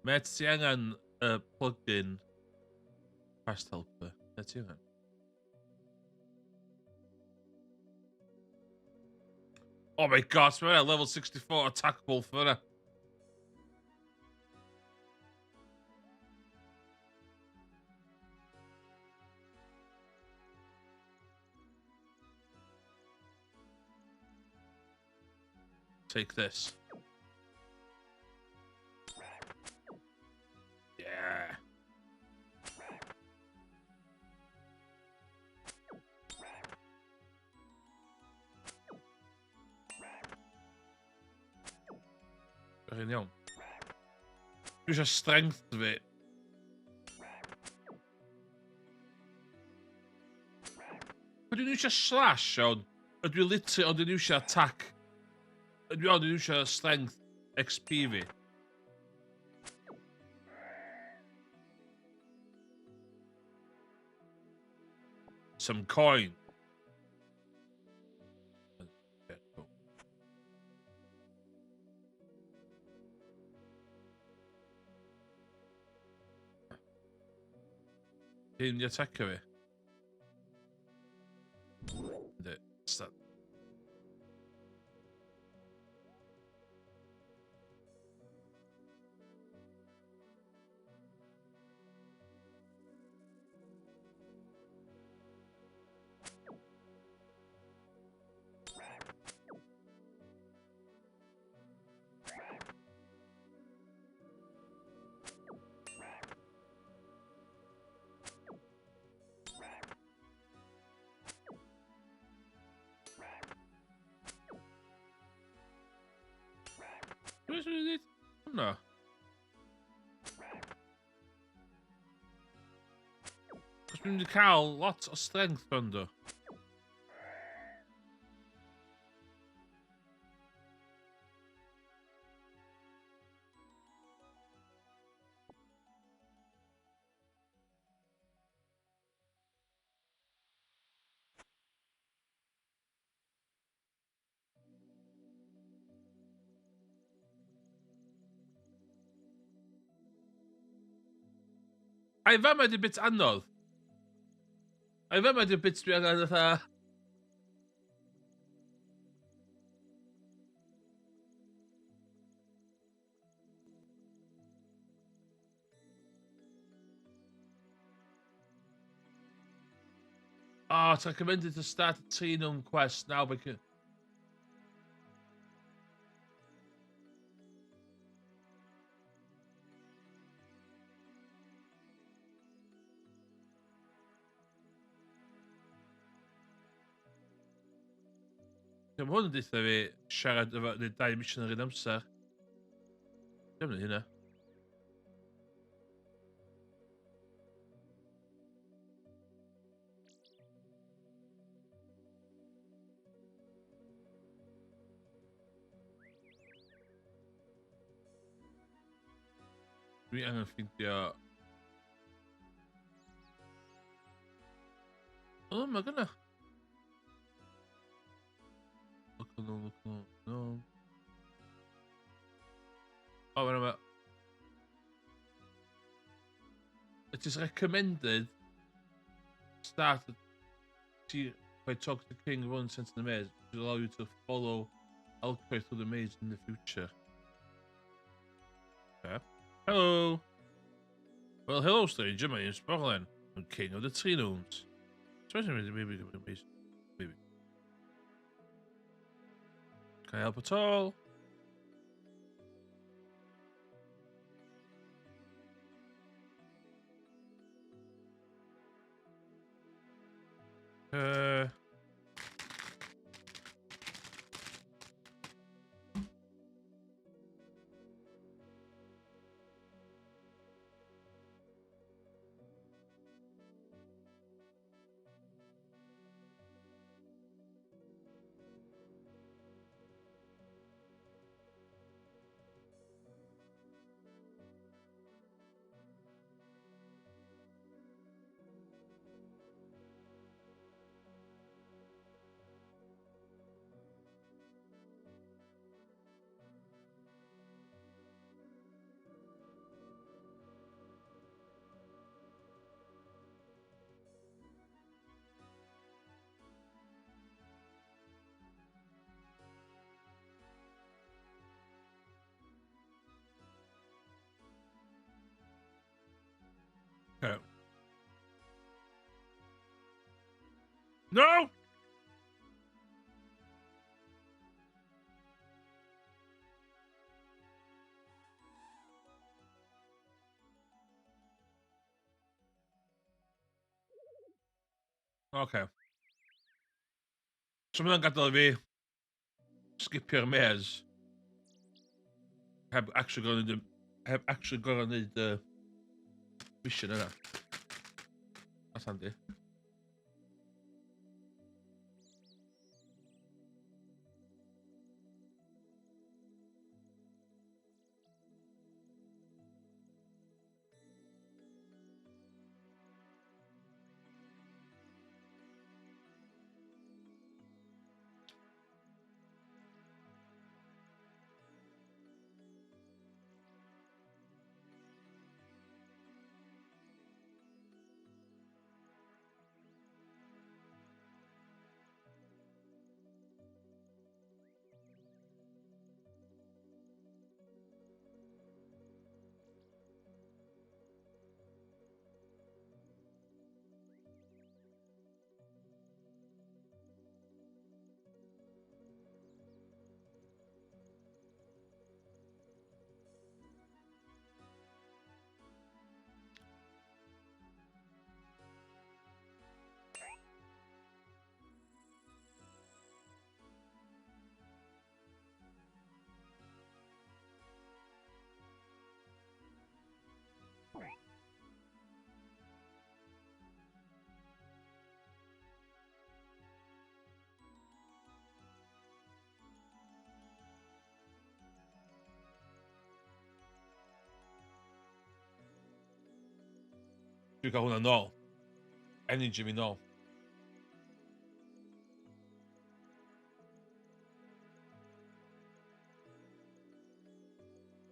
Met ti angen plug-in fast helper. Met ti angen. Oh my god, so we're at level 64 attack ball for that. Take this. Yeah. Very iawn. Dwi eisiau strength fi. Ydw i'n eisiau slash iawn? Ydw i literally ond yn eisiau attack? Ydw i ond yn eisiau strength XP fi? Some coin. Okay, cool. Ti'n di attacker fi? Ynddi. Start. Dwi'n dweud hwnna? Cos dwi'n mynd i cael lot o strength fan do. Ai fa ma 'di bit anodd. Ai fa ma 'di bit dwi angen fatha... Oh, it's recommended to start a Trinum quest now because... Dim hwn yn deutha fi siarad efo... neu 2 mission ar un amser. Dim yn hynna. Dwi angen ffeindio... O, ma' gynna. Look on, look on, no. Oh, wait a minute. It is recommended start by talk to King one sense in the maze, which will allow you to follow Alcroy through the maze in the future. Okay. Hello. Well, hello, stranger. My name's Berlin. I'm king of the Tree Gnomes. Maybe. Can I help at all? Okay. No! Okay. So mae'n gadael i fi skipio'r maze. Heb actually gorau neud y mission yna. That's handy. Dwi'n cael hwnna nôl. Energy fi nôl.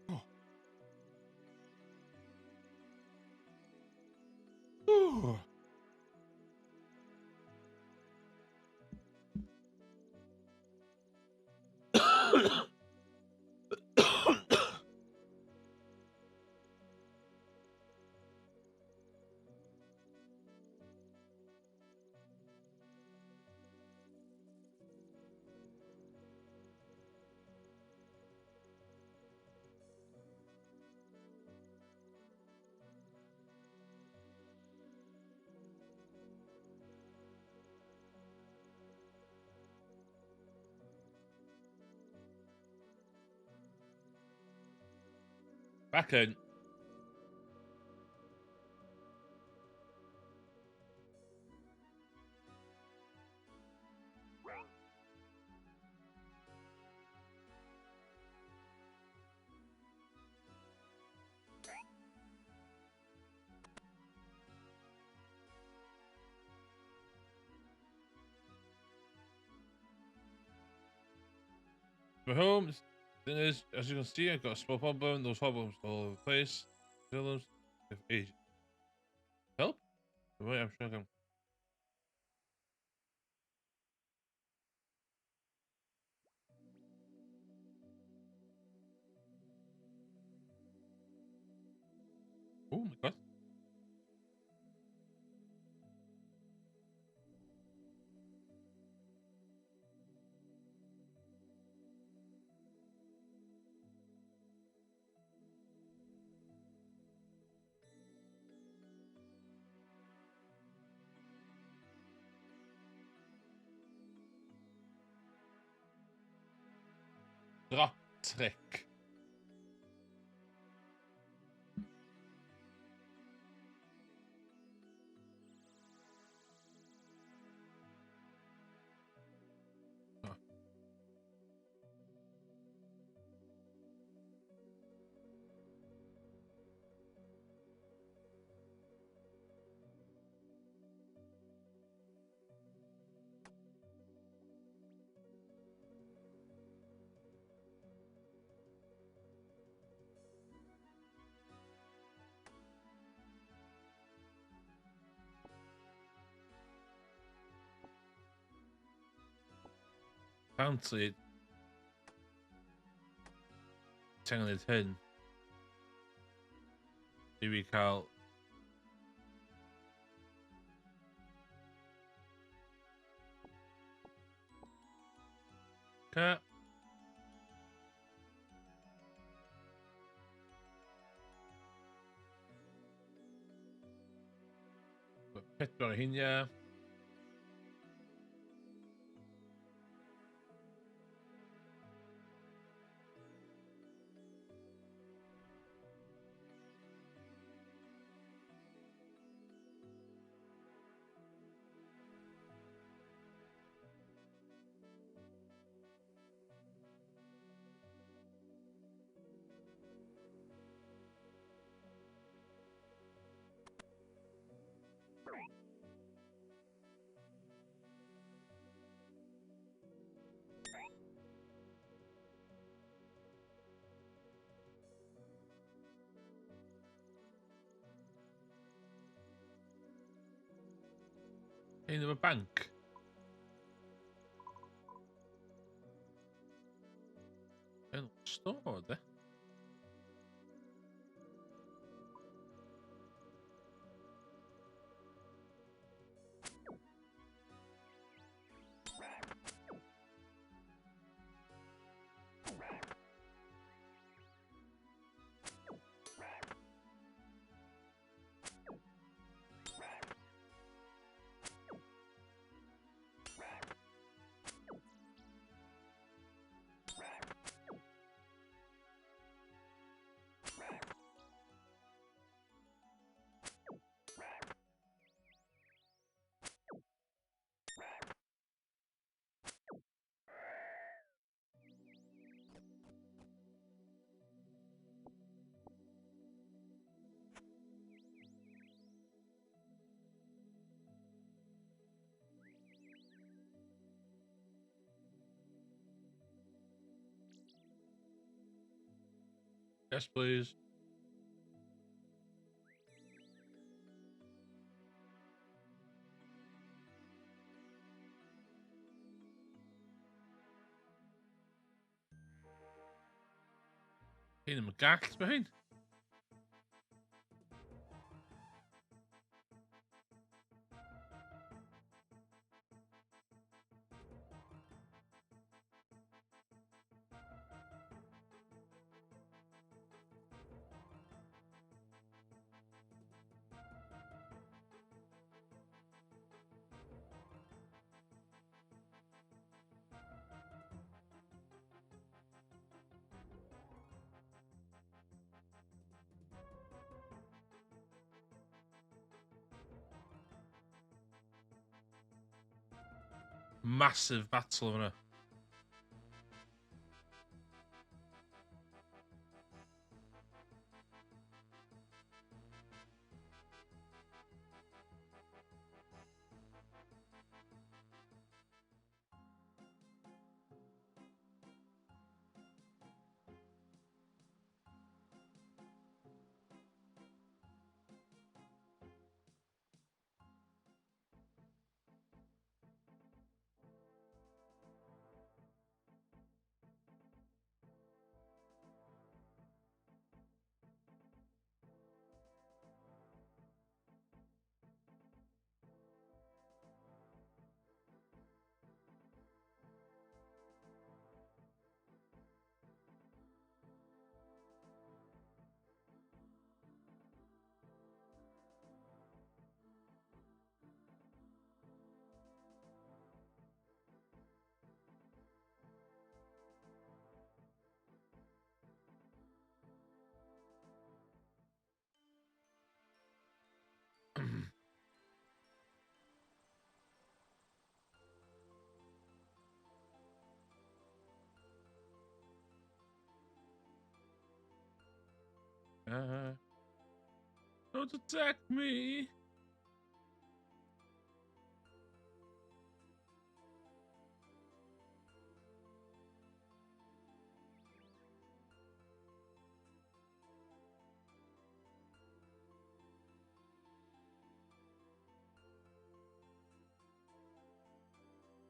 Oh. Back in. My home thing is, as you can see, I've got a small problem. Those problems all over the place. Villains, if age. Help? Wait, I'm struggling. Oh my god. Drop trick. Oh. Fancy telling it in. Here we call. Cat. Pedro Hinya. In the bank. En store det. Yes, please. In the gas behind. Massive battle yna. Don't attack me.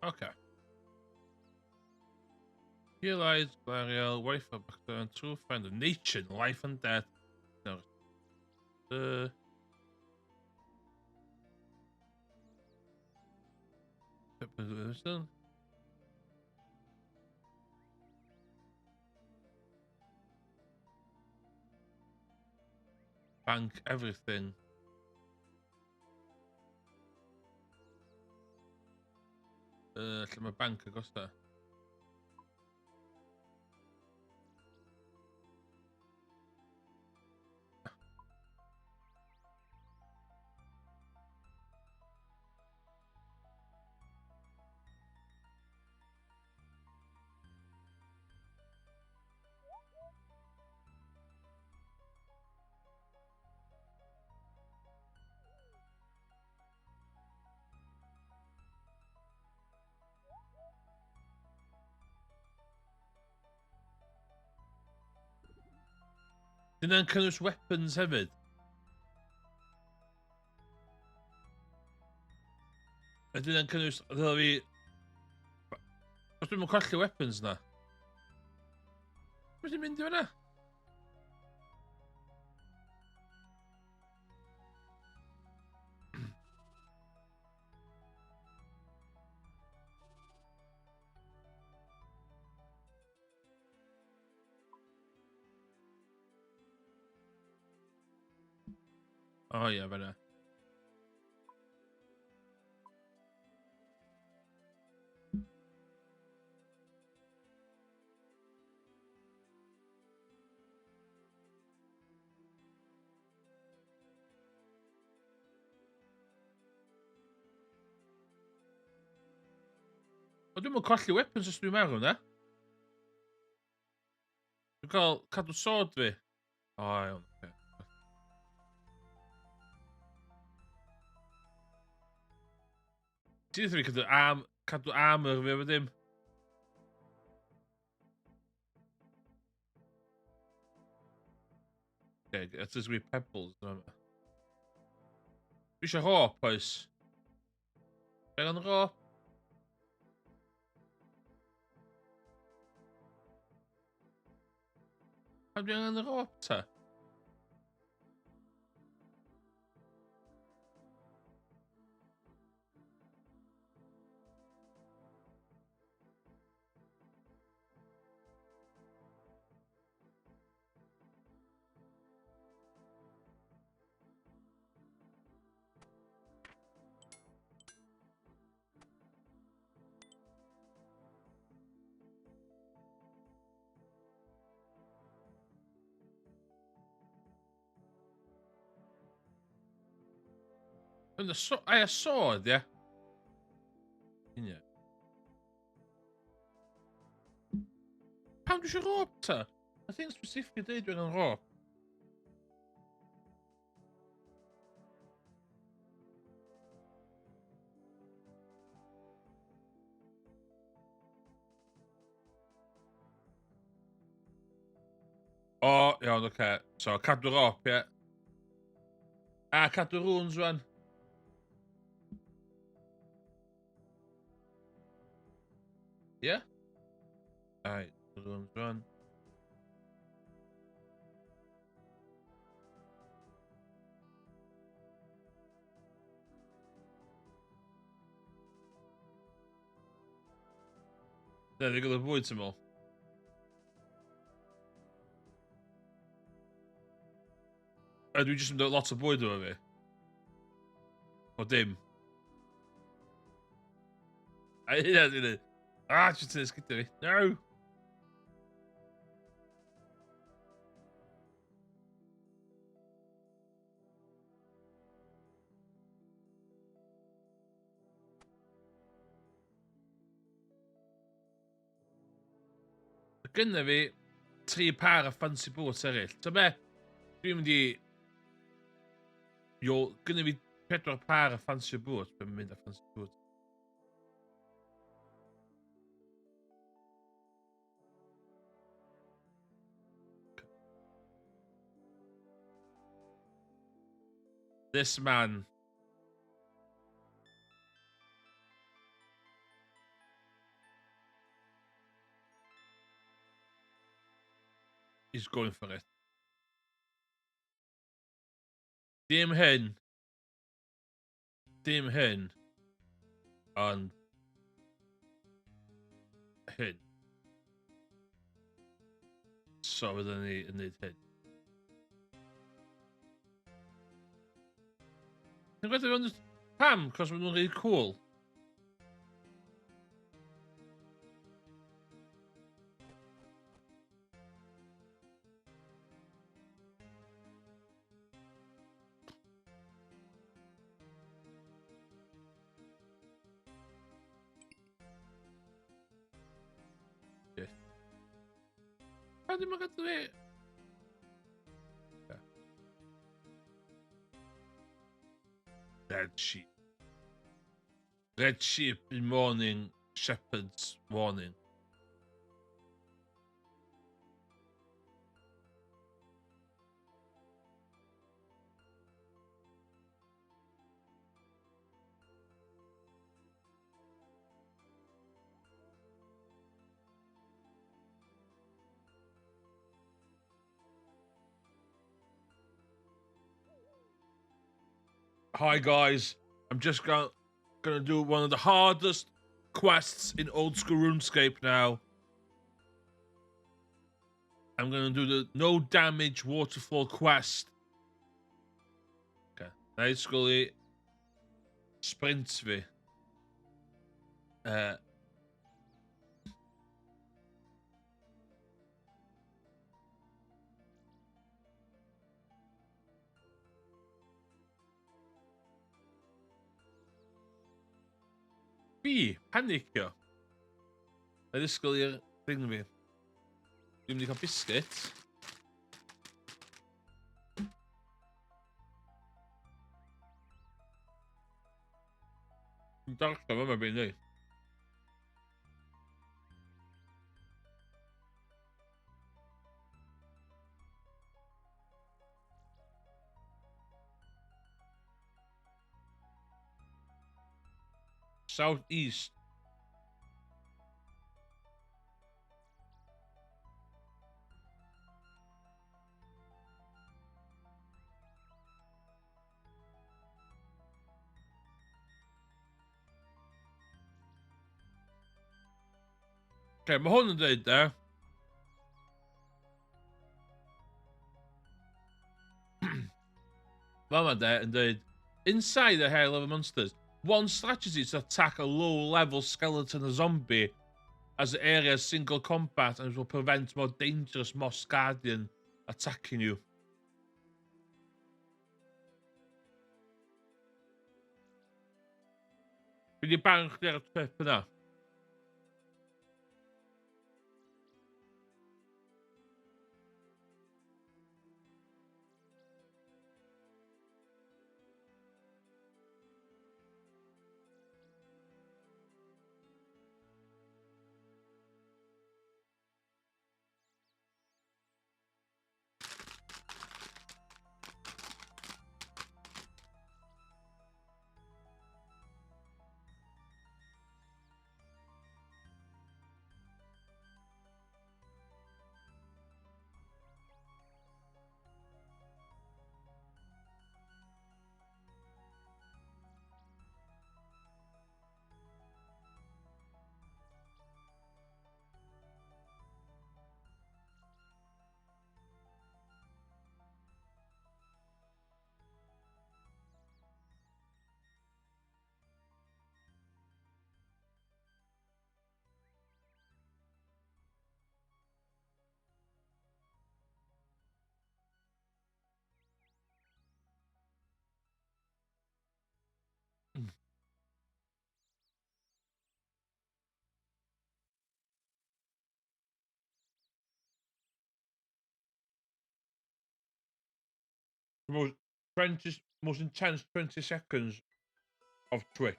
Okay. Realize Glariel, wife of Bacter, and true friend of nature, life and death. No. Bank everything. Lle mae bank agosa. Dyna'n cynnwys weapons hefyd. Ydyn nhw'n cynnwys... Ddyla fi... Os dwi'n mynd colli weapons na. Dwi'n mynd i fanna. O ia, fanna. O dwi'n mynd colli weapons os dwi'n marw, na? Dwi'n cael cadw sword fi. O, iawn. Okay. Ti'n dweud fi cadw armor fi efo dim? Okay, it is with pebbles. Dwi eisiau hop, oes? Be gan hop? Pam dwi angen yr hop ta? Ai, a sword, ia? Unia. Pam dwi eisiau rob ta? I think specifically deud dwi'n yn rob. O, iawn, oce. So, cadw rob, ie. A cadw runes rwan. Ie? Ai, runes rwan. Ne, ddigon o bwyd ti'n môl. Dwi jyst yn dod lot o bwyd efo fi. O dim. A hynna dwi'n dweud. Jyst yn ysgyda fi. No! Gynna fi 3 par o fancy boots eraill. Ta be? Dwi'n mynd i... Gynna fi 4 par o fancy boots. Be'n mynd â fancy boots. This man... is going for it. Dim hyn. Dim hyn. Ond... hyn. So fydden ni yn neud hyn. Dwi'n gwybod o'n... Pam? Cos maen nhw'n rili cool. A ddim yn gadw fi... Red sheep. Red sheep in morning, shepherd's warning. Hi guys, I'm just gonna do one of the hardest quests in old school RuneScape now. I'm gonna do the no damage waterfall quest. Okay, basically sprint fi. Fi, panicio. Na ddisgwyl i'r thing fi. Dwi'n mynd i cael biscuit. Dwi'n darllen yma be'n neud. Southeast. Okay, mae hwn yn dweud da. Fama da yn dweud, inside the high level monsters, one strategy is to attack a low-level skeleton or zombie as the area is single combat and it will prevent more dangerous Moss Guardian attacking you. Fi di bang chdi ar y trip yna. The most intense 20 seconds of Twitch.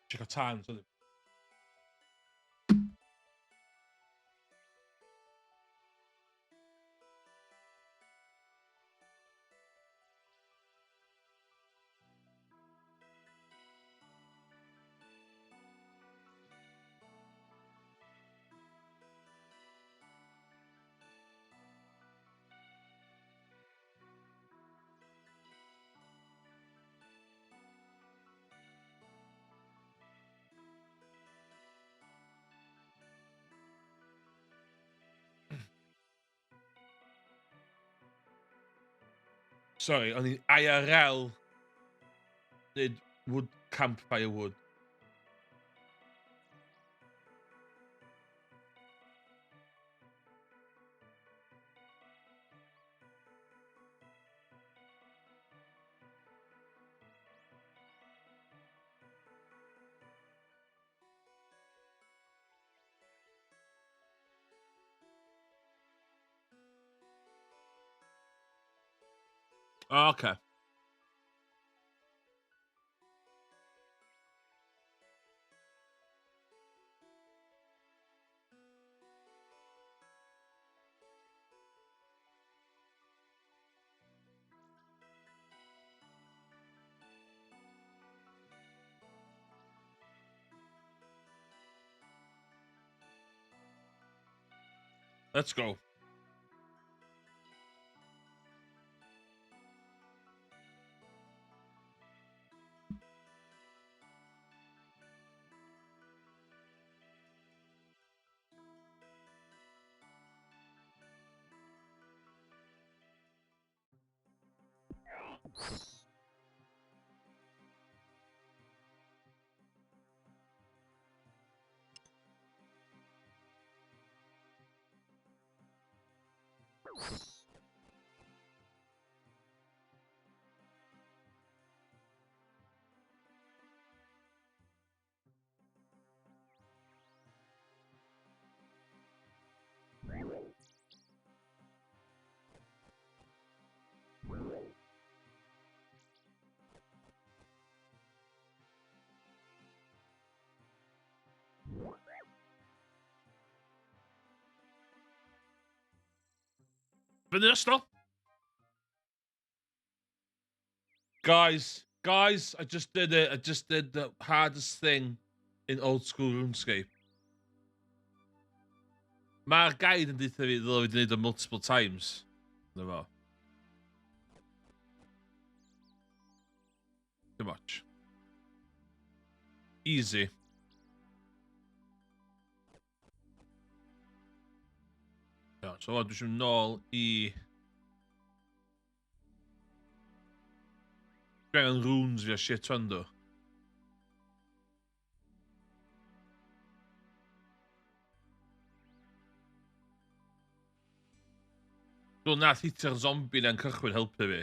Check a time, so sorry, on the IRL did wood campfire wood. Oh, okay. Let's go. Vanessa. Guys, I just did it. I just did the hardest thing in old school RuneScape. Mae'r guide yn dweud fi ddylai fi wneud o multiple times. Na fo. Too much. Easy. Ja, so wan, dwi'n nôl I... Dwi angen runes fi a shit yndo. Dwi'n nath hitio'r zombie na'n cychwyn helpu fi.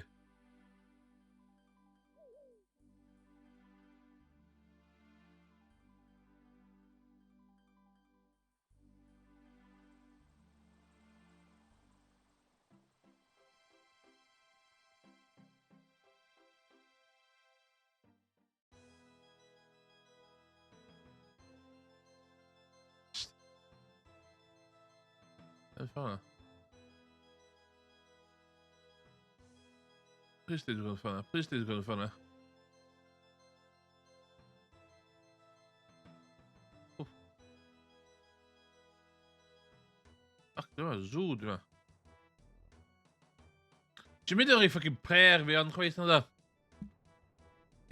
Yn ffona. Please did go yn ffona. Please did go yn ffona. Ach, dyma, zoo, dyma. Ti'n mynd o'r fucking prayer fi ond chweith na da?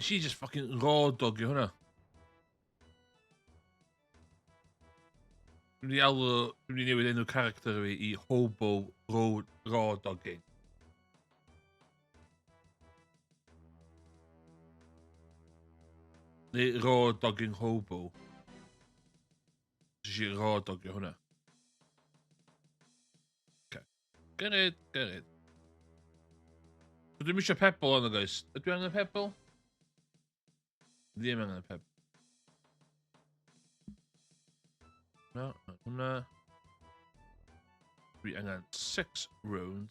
She just fucking raw dog i hwnna. Dwi'n mynd I newid enw character fi I hobo raw dogging. Neu raw dogging hobo. She raw dog i hwnna. Okay. Gyrryd. So dwi'n eisiau pebble ond guys. Ydw I angen pebble? Ddim angen pebble. No, no. Hang on, 6 runes.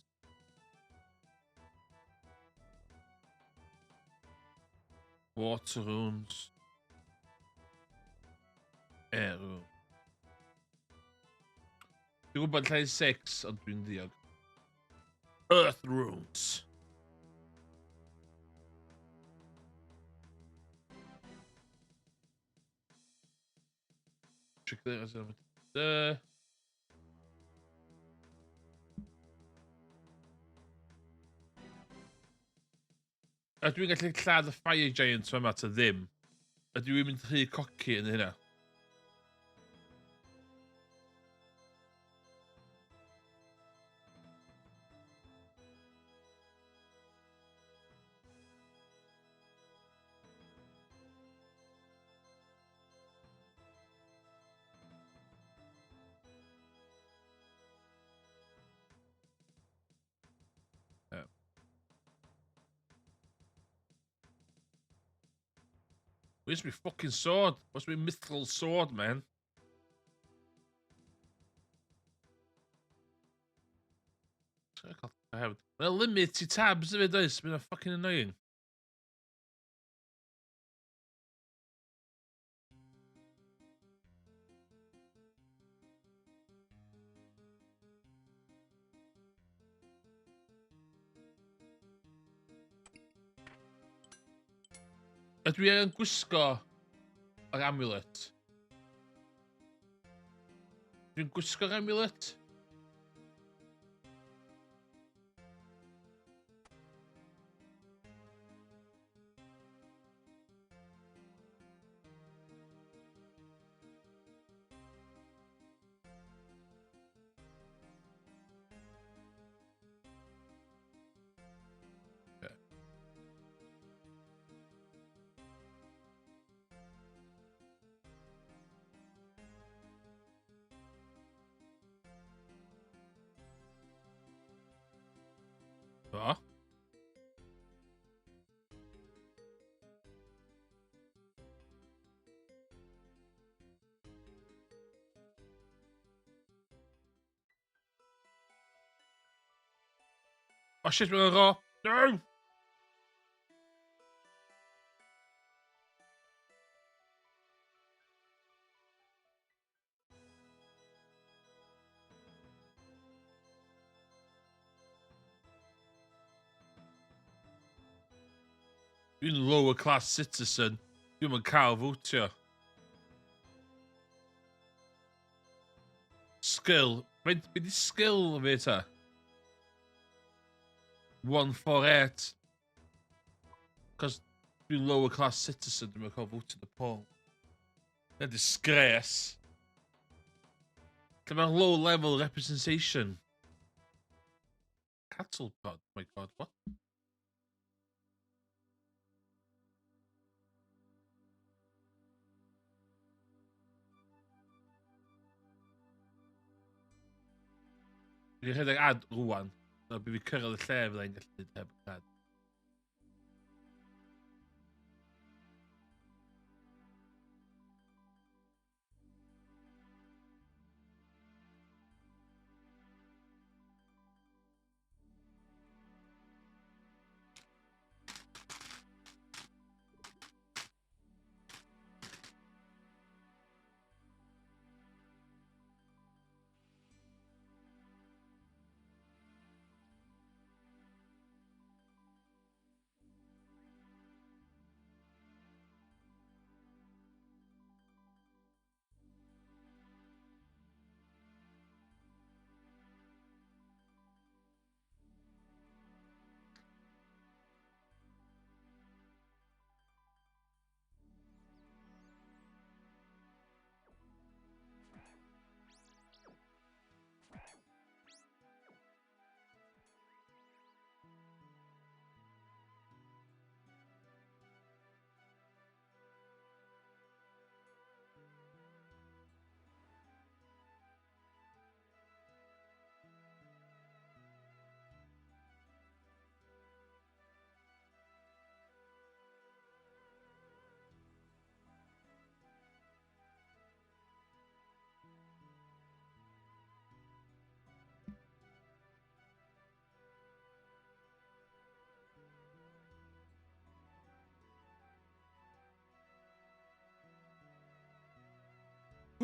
Water runes. Air rune. Dwi'n gwybod lle 6, ond dwi'n ddiog. Earth runes. Check that out. A dwi'n gallu lladd y Fire Giant yma ta ddim. A dwi'n mynd rhy coci yn hynna. Where's my fucking sword? Where's my mythical sword, man? Well, limit to tabs if it does. It's been fucking annoying. Ydw i yn gwisgo yr amulet? Dwi'n gwisgo'r amulet? O? Oh shit, mae'n ro. No! Dwi'n lower class citizen. Dwi'n mynd cael fwtio. Skill. Be di skill fi ta? 148. Cos dwi'n lower class citizen, dwi'n mynd cael fwtio dy poll. That's a disgrace. Come on, low level representation. Cattle pod, my god, what? Dwi'n rhedeg ad rwan. No, bydd fi cyrraedd y lle fyddai'n gallu heb ad.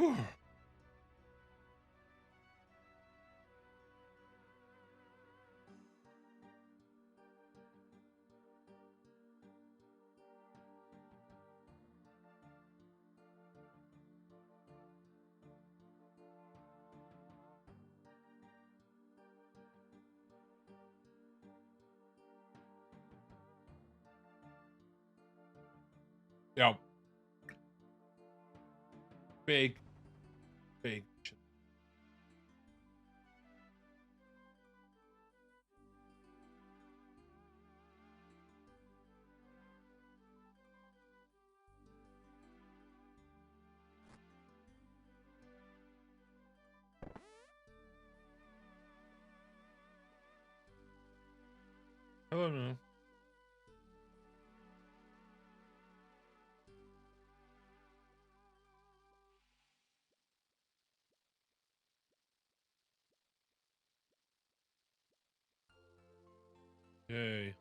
Yeah. Big. I don't know. Yay.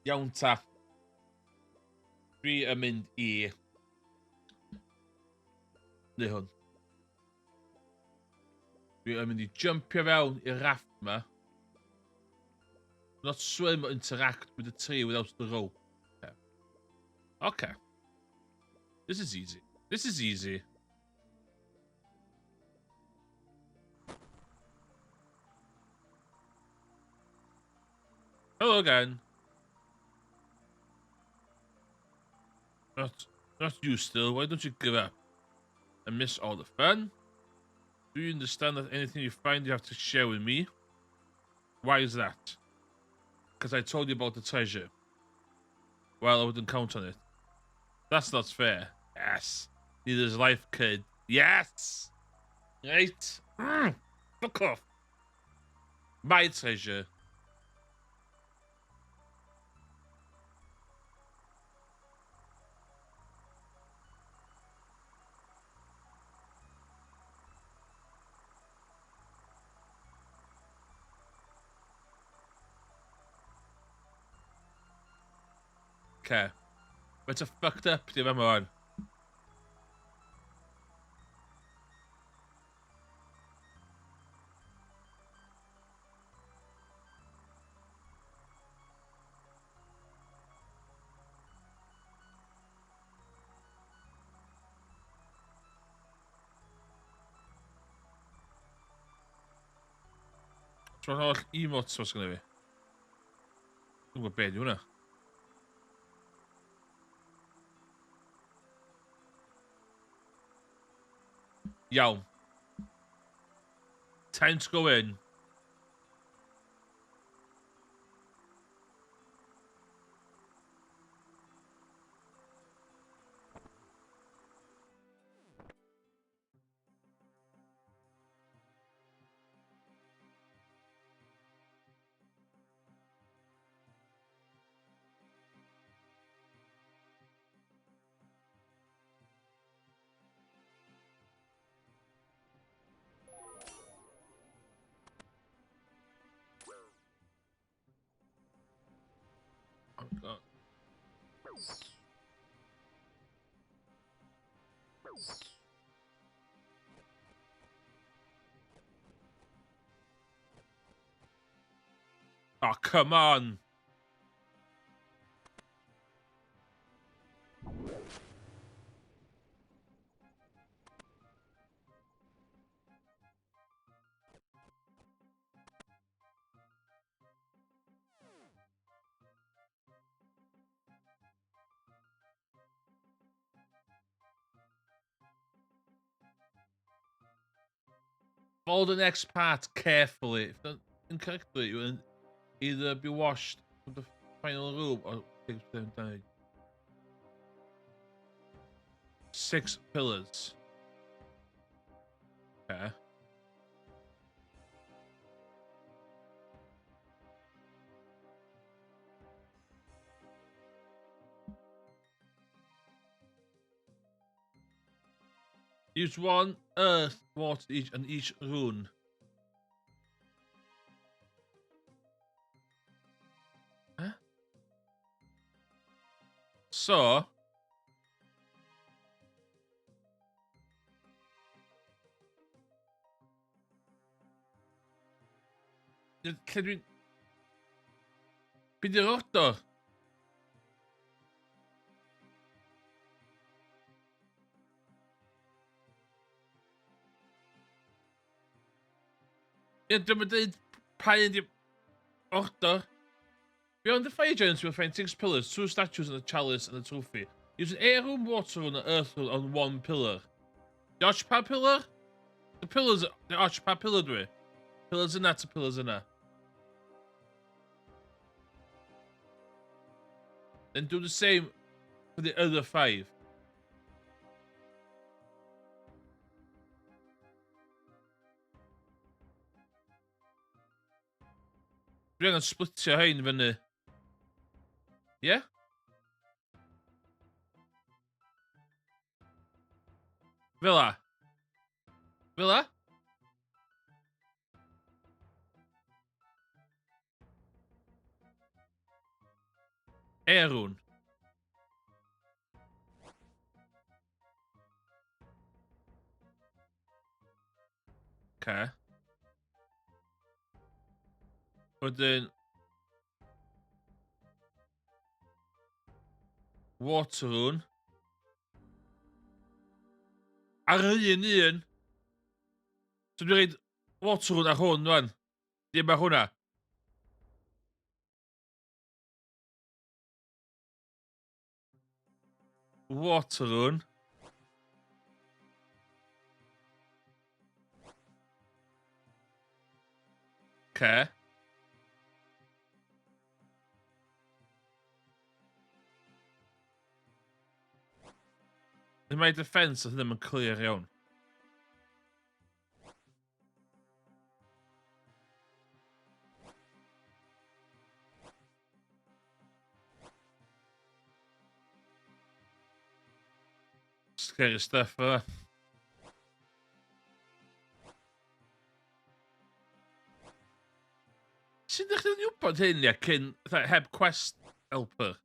Iawn ta. Dwi yn mynd I... Neu hwn. Dwi yn mynd I jumpio fewn i'r raft ma. Not swim or interact with the tree without the rope. Okay. This is easy. This is easy. Hello again. Not you still. Why don't you give up? I miss all the fun. Do you understand that anything you find you have to share with me? Why is that? Because I told you about the treasure. Well, I wouldn't count on it. That's not fair. Yes. Neither is life, kid. Yes! Right? Fuck off. My treasure. Okay. But a fucked up, di fe man? Tro'n holl emotes os gyda fi. Dwi'n gwybod beth yw hwnna. Iawn. Time to go in. Oh, God. Oh, come on. Follow the next part carefully. If done incorrectly, you will either be washed from the final room or take them down. 6 pillars. Okay. Use 1 earth, water each, and each rune. Huh? So... Can we... Bitte rot doch. Ja, dyma dweud pa un di order. Beyond the fire giants, you'll find 6 pillars, 2 statues and a chalice and a trophy. Use an air rune, water rune, and earth rune on 1 pillar. The archpad pillar? The pillars, the archpad pillar dwi. Pillars yna to pillars yna. Then do the same for the other 5. Dwi angen splitio hein fyny. Yeah? Villa. Villa? Air rune. Okay. Wedyn... Water rune. Ar un un. So dwi'n reid water rune ar hwn, rwan. Dim ar hwnna. Water rune. Okay. In my defence, oedd ddim yn clear iawn. Scary stuff, yma. Sut ydych chi'n wybod hyn, ia, cyn, heb quest helper?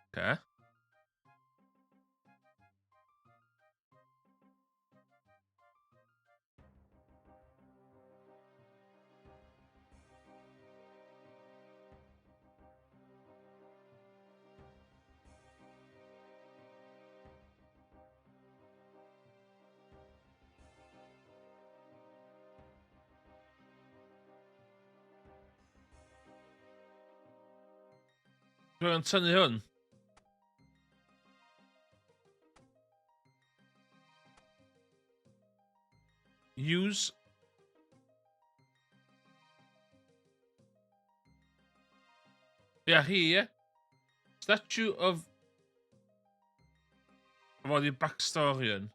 Okay. Dwi'n tynnu hwn. Use... Yeah, here. Statue of... Well, the backstorian.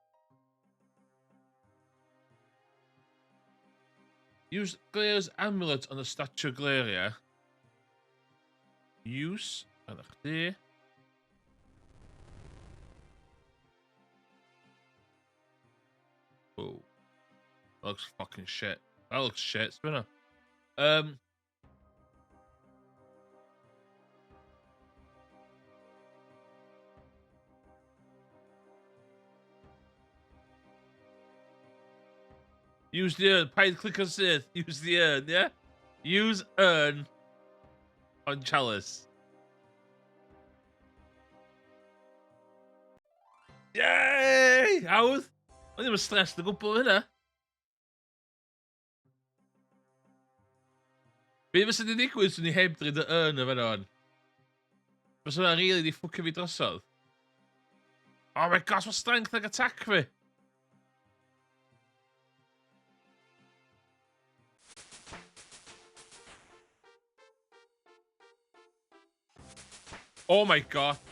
Use Glaire's amulet on the statue of Glairia. Use... En chdi. Oh. That looks fucking shit. That looks shit, spinner. Use the urn. Paid click on Sith. Use the urn, yeah? Use urn on chalice. Yay! Hawdd! O'n ddim yn stressed o gwbl hynna. Be fysa di ddigwydd swn i heb drid y urn o fan o'n? Fysa hwnna rili di ffwcio fi drosodd? Oh my gosh, what strength ag attack fi? Oh my god.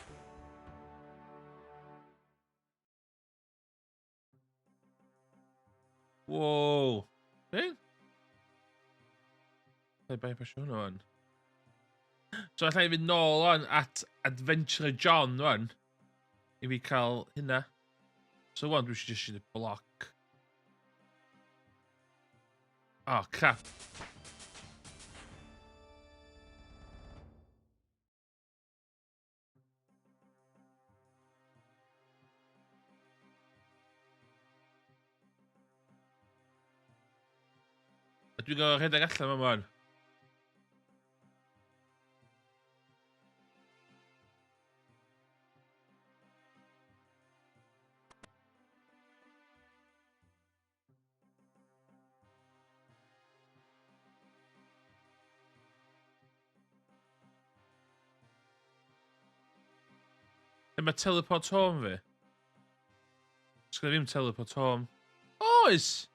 Whoa. Allai bypassio hwnna wan. So allai fynd nôl wan at Adventure John wan. I fi cael hynna. So wan dwi eisiau just y bloc. Oh, crap. A dwi'n gorfod rhedeg allan yma wan. Mae teleport home fi. Sgwna ddim teleport home. Oes!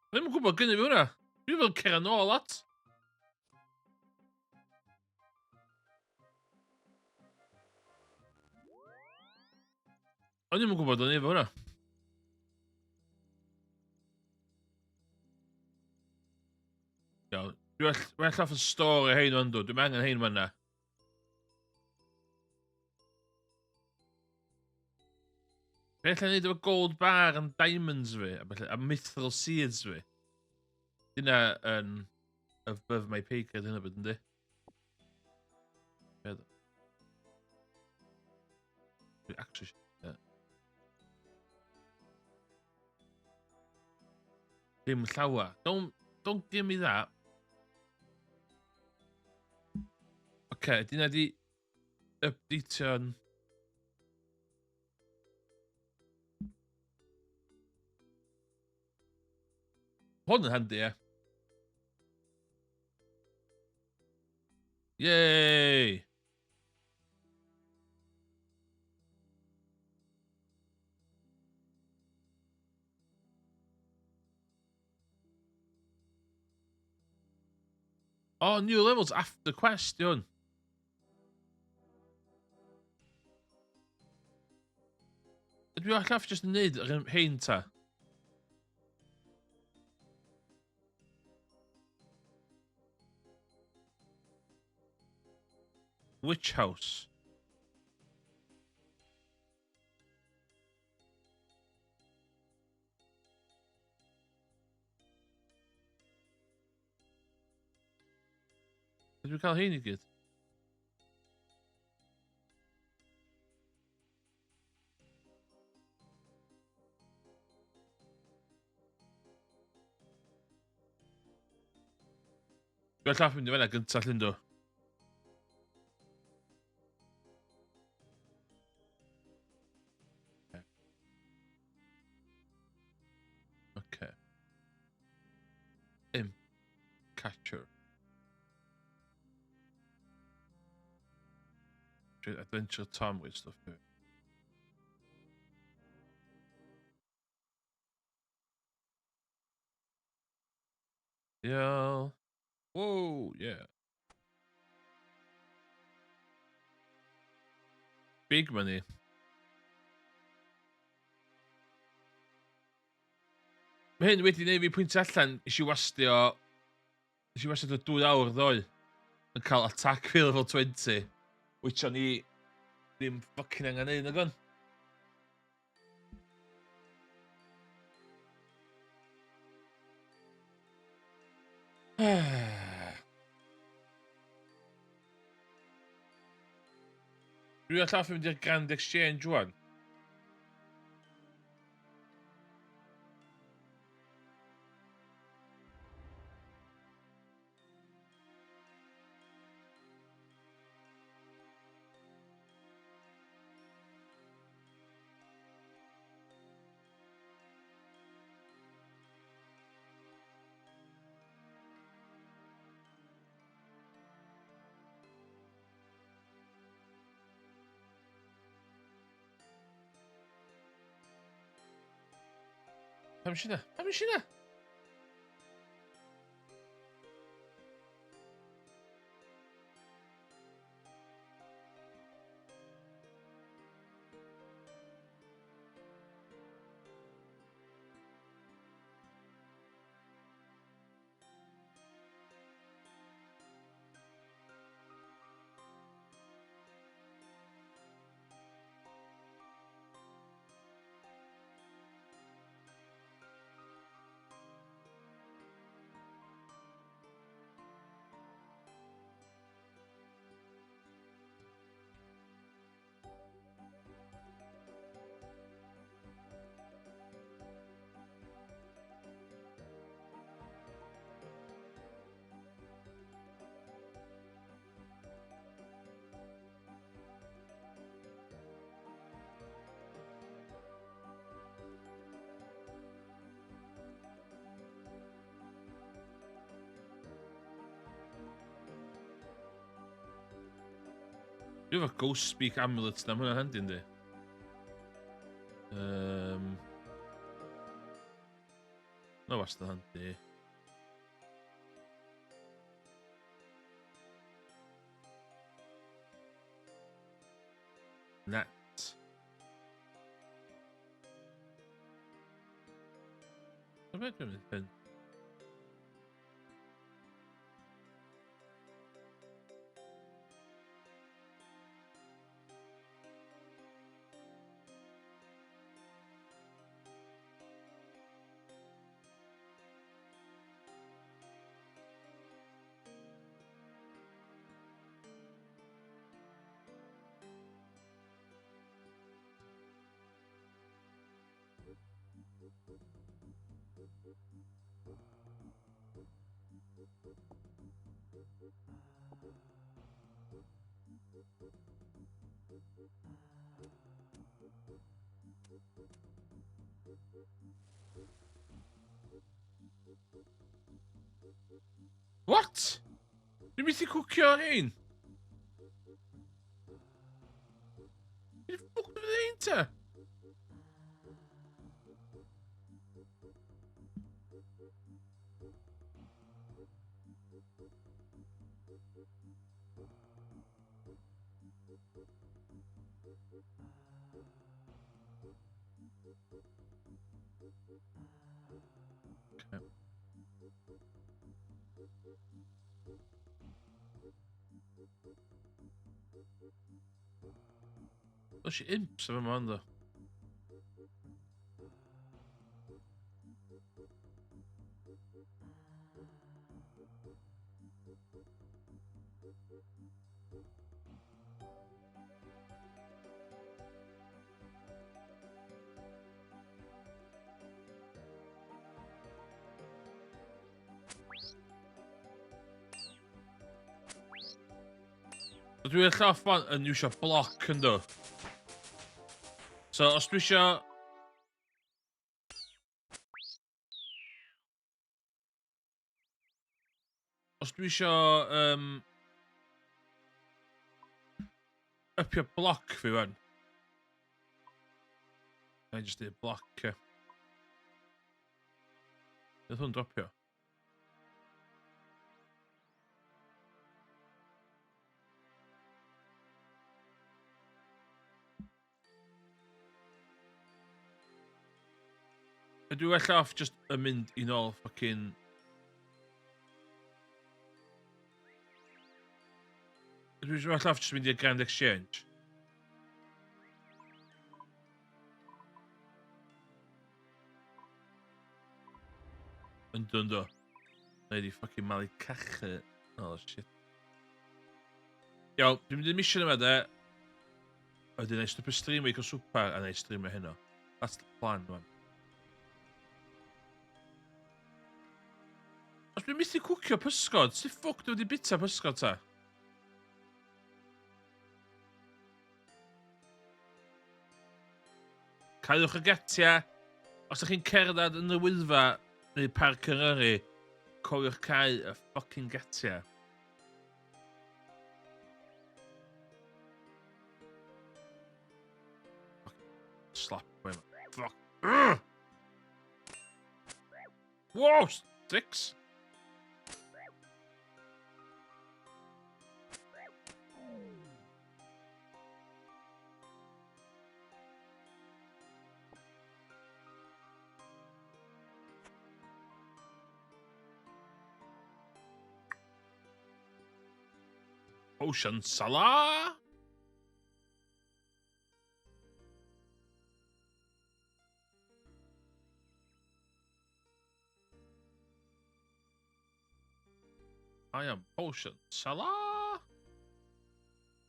Ddim yn gwybod gynnu fi hwnna. Dwi'n fel cer nôl at. O'n i'm yn gwybod o'n efo hwnna. Iawn. Dwi'n well off yn stori hein o'n dod. Dwi'n angen hein fan'na. Be allai neud efo gold bar and diamonds fi, a mithril seeds fi. Dyna yn above my pay grade hynna byd yndi. Dwi actually... Dim llawer. Don't give me that. Okay, dyna di updateio'n... Hwn yn handi, ie. Yay! Oh, new levels after quest, di hwn. Dwi allaf just yn neud yr hein ta. Witch House. Dwi'n cael hein i gyd. Dwi'n allaf mynd i fanna gyntaf Llyndw. Okay. Imp Catcher. Adventure Tom with stuff here. Yeah. Whoa, yeah. Big money. Mae hyn wedi gwneud fi pwynt allan, eisiau wastio 2 awr ddoe yn cael attack fi level 20, which o'n i ddim ffocin angen neud nagon. Dwi'n allaf mynd i'r Grand Exchange wan. Pam eisiau na? Pam eisiau na? You have a ghost speak amulets na hwnna'n handi yndi? No wastad handi. Net. I bet dwi'n mynd hyn. What? Dwi'n mynd i cwcio ein? Dwi'n ffwc dwi'n ein ta? Oes i imps efo yma ynddo? Dwi'n eich off fan yn iwsio bloc ynddo. So os dwi isio... Os dwi isio... Upio bloc fi wan. Na i just dweud bloc. Bydd hwn dropio. Ydw i well off just yn mynd i nôl fucking... Ydw i well off just mynd i'r Grand Exchange? Ynddo. Na i di fucking malu cachu. Oh shit. Iawn, dwi'n mynd i'r mission yma de. Wedyn ei stopio stream week o swper a neud stream o heno. That's the plan, man. Os dwi'n mynd i cwcio pysgod, sut ffuck dwi wedi bita pysgod ta? Caiwch y getia. Os ydych chi'n cerdded yn y wyddfa neu parc Eryri, cofiwch cau y fucking getia. Slap away, man. Fuck. Whoa, sticks. Ocean Sala. I am Ocean Sala.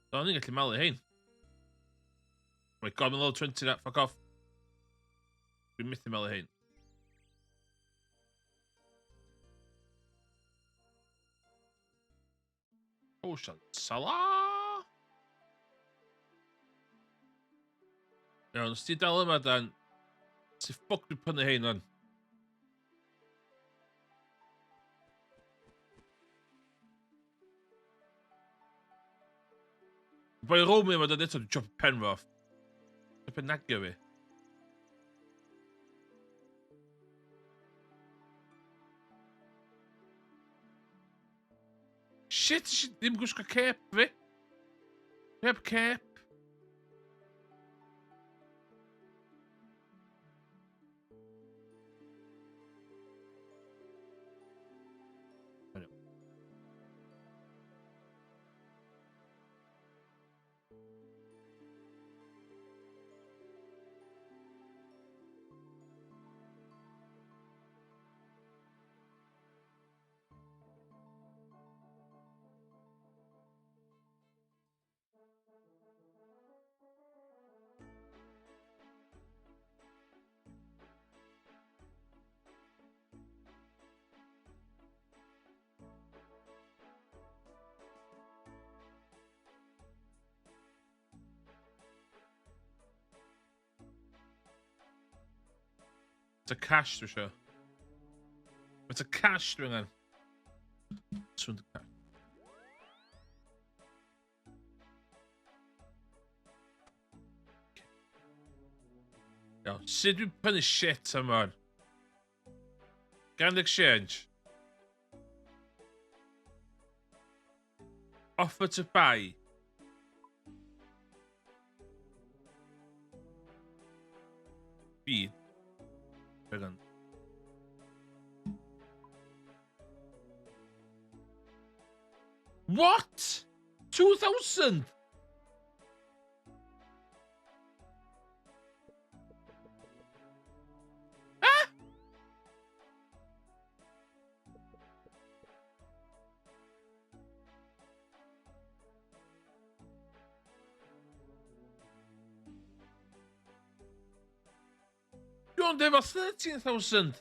So ni'n gallu malu hein. Oh my god, mae'n low 20 that, fuck off. Dwi'n mythu malu hein. Ocean Sala. Iawn, os ti dal yma dan, si ffuck dwi'n prynu hein on. Boi Romeo yma dod eto, dwi'n chop pen fo off. Dwi'n pen nagio fi. Shit, ddim gwisgo cep fi. Dwi heb cep. It's a cash dwi isio. It's a cash dwi angen. Swn cash. Iawn, sut dwi'n prynu shit yma? Gan exchange. Offer to buy. Feed. Hang on. What? 2,000? Ah? You're on there for 13,000.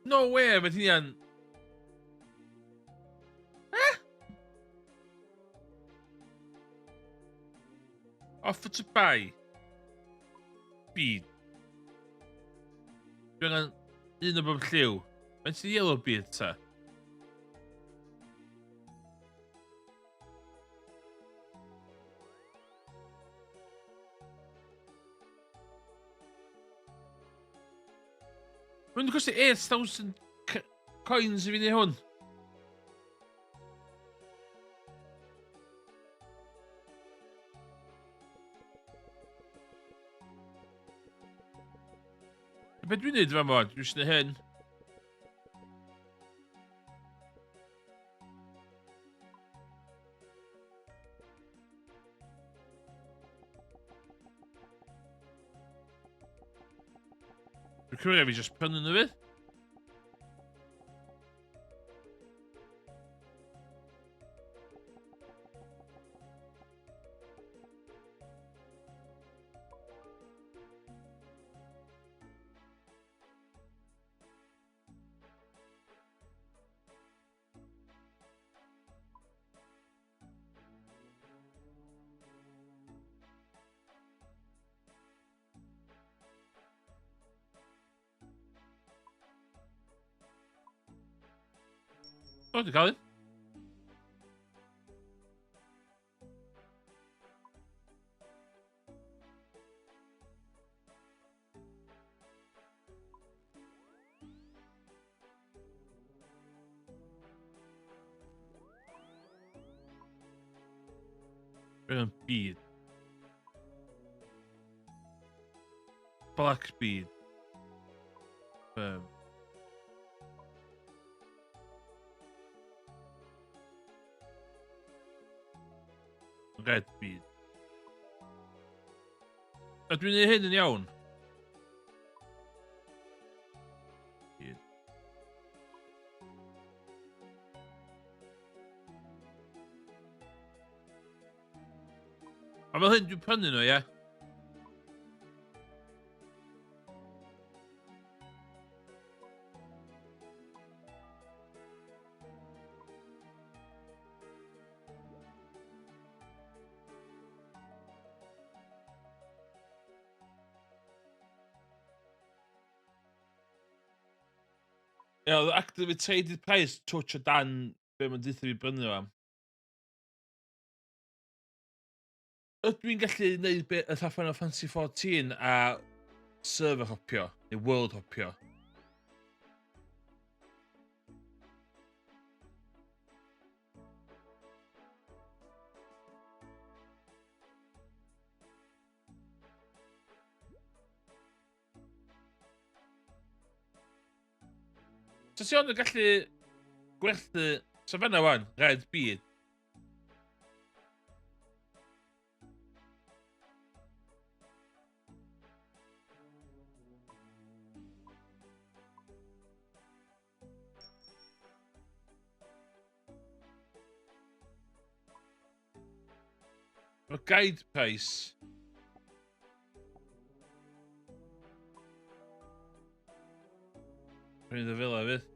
No way, but yan. Eh? Offer to buy. Bead. Dwi angen un o bob lliw. Mae'n sy'n yellow bead ta? Mae'n costi 8,000 coins i fi neu hwn. Be dwi'n neud fa mod? Dwi'n eisiau neud hyn. Dwi'n cymryd fi jyst prynu nhw fydd. O, dwi'n cael un. Yn bead. Black bead. Red bead. A dwi'n neud hyn yn iawn. Bead. A fel hyn dwi'n prynu nhw, ie? Ie, oedd activated price twtch o dan be mae'n dweud fi brynu fo am. Ydw i'n gallu neud be y Final Fantasy 14 a server hopio, neu world hopio? So ti ond yn gallu gwerthu... So fan'na wan, red bead. Mae guide price. Rwy'n y fila fydd.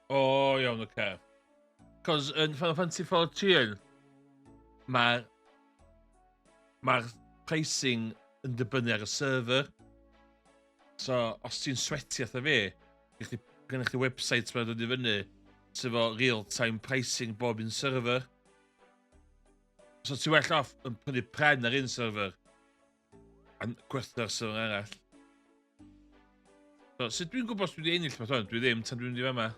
O, iawn, oce. Cos yn Final Fantasy 14, mae'r pricing yn dibynnu ar y server. So, os ti'n sweaty atho fi, gennych chi website mae'n dod i fyny sef o real-time pricing bob un server. So, ti well off yn prynu pren ar un server a gwerthu'r server arall. So, sut dwi'n gwybod os dwi wedi ennill beth hwn? Dwi ddim tan dwi'n mynd i fama.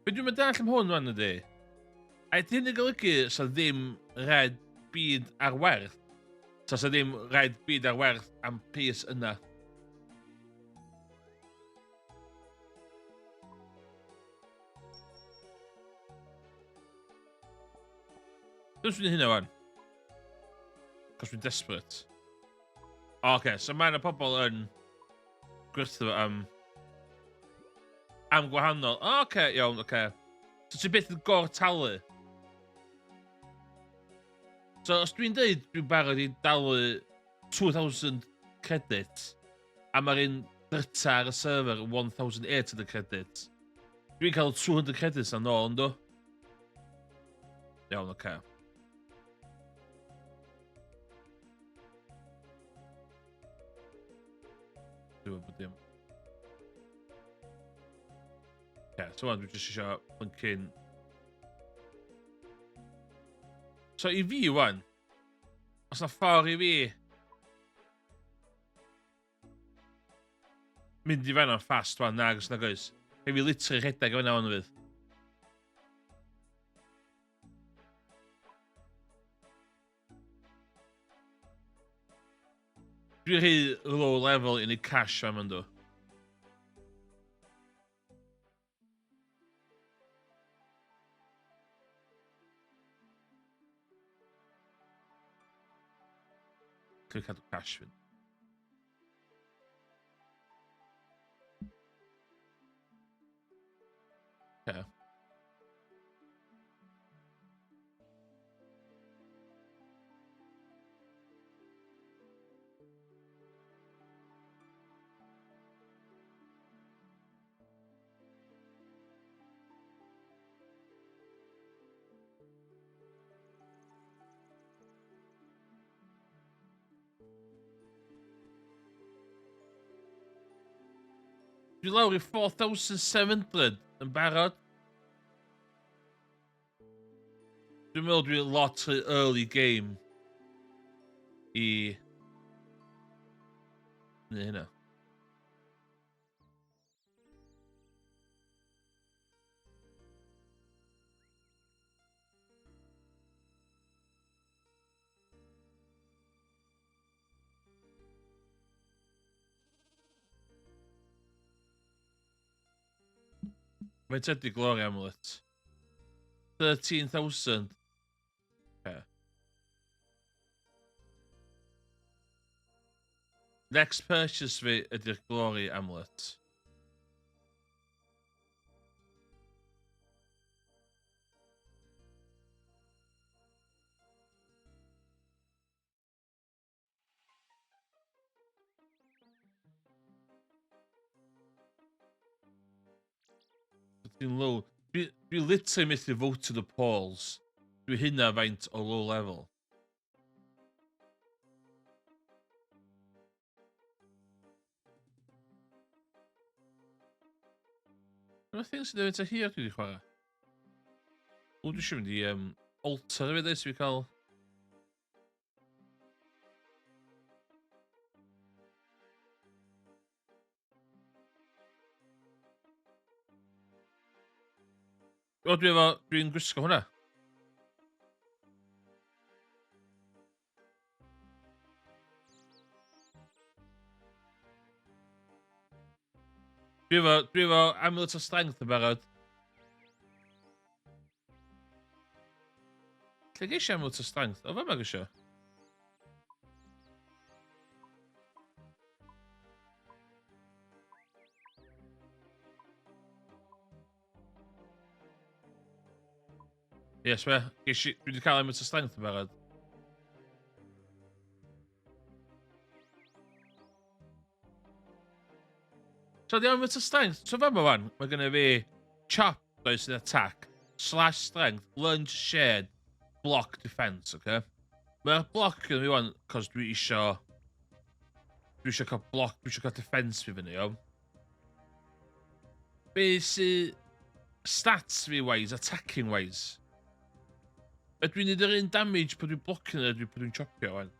Be dwi'n mynd all am hwn fan ydy? A ydy hyn yn golygu sa ddim red bead ar werth? So sa ddim red bead ar werth am pris yna? Dwi'n mynd hynna fan. Cos dwi'n desperate. Oce, so mae yna pobl yn gwerthu fo am gwahanol. Oce, iawn, oce. So ti byth yn talu? So os dwi'n dweud dwi'n barod i dalu 2,000 credit a mae'r un dryta ar y server 1,800 credit, dwi'n cael 200 credits na nôl, ynddo? Iawn, oce. Dwi'n bod dim. Ie, so wan, dwi'n jyst eisiau plyncyn. So i fi wan, os na ffordd i fi mynd i fan o'n ffast wan, nag os nag oes. Fe fi literally rhedeg o fan'na wan fydd. Dwi'n rhy low level i ni cash fan ma'n do. Dwi'n cadw cash fynd. Okay. Dwi lawr i 4,700 yn barod. Dwi'n meddwl dwi'n lot o early game i... Neu hynna. Mae'n tedi glory amulet. 13,000. Okay. Next purchase fi ydy'r glory amulet. Dwi'n low. Dwi literally methu vote to the polls. Dwi hynna faint o low level. Yna thing sy'n dweud hir dwi wedi chwarae. O, dwi eisiau mynd i alter fi ddweud sy'n fi cael... O, dwi'n gwisgo hwnna. Dwi efo amulet of strength yn barod. Lle geisio amulet of strength? O, fe ma geisio. Yes, fe. Dwi wedi cael amulet of strength yn barod. So, di amulet of strength. So, fe ma wan. Mae gynnu fi chop, does yn attack, slash strength, lunge, shared, block, defense, okay? Mae'r block gynnu fi wan, cos dwi isio cael block, dwi isio cael defense fi fyny, iawn. Be sy'n stats fi wise, attacking wise? Ydw i'n neud yr un damage pan dwi'n blocking yna, pan dwi'n chopio wan?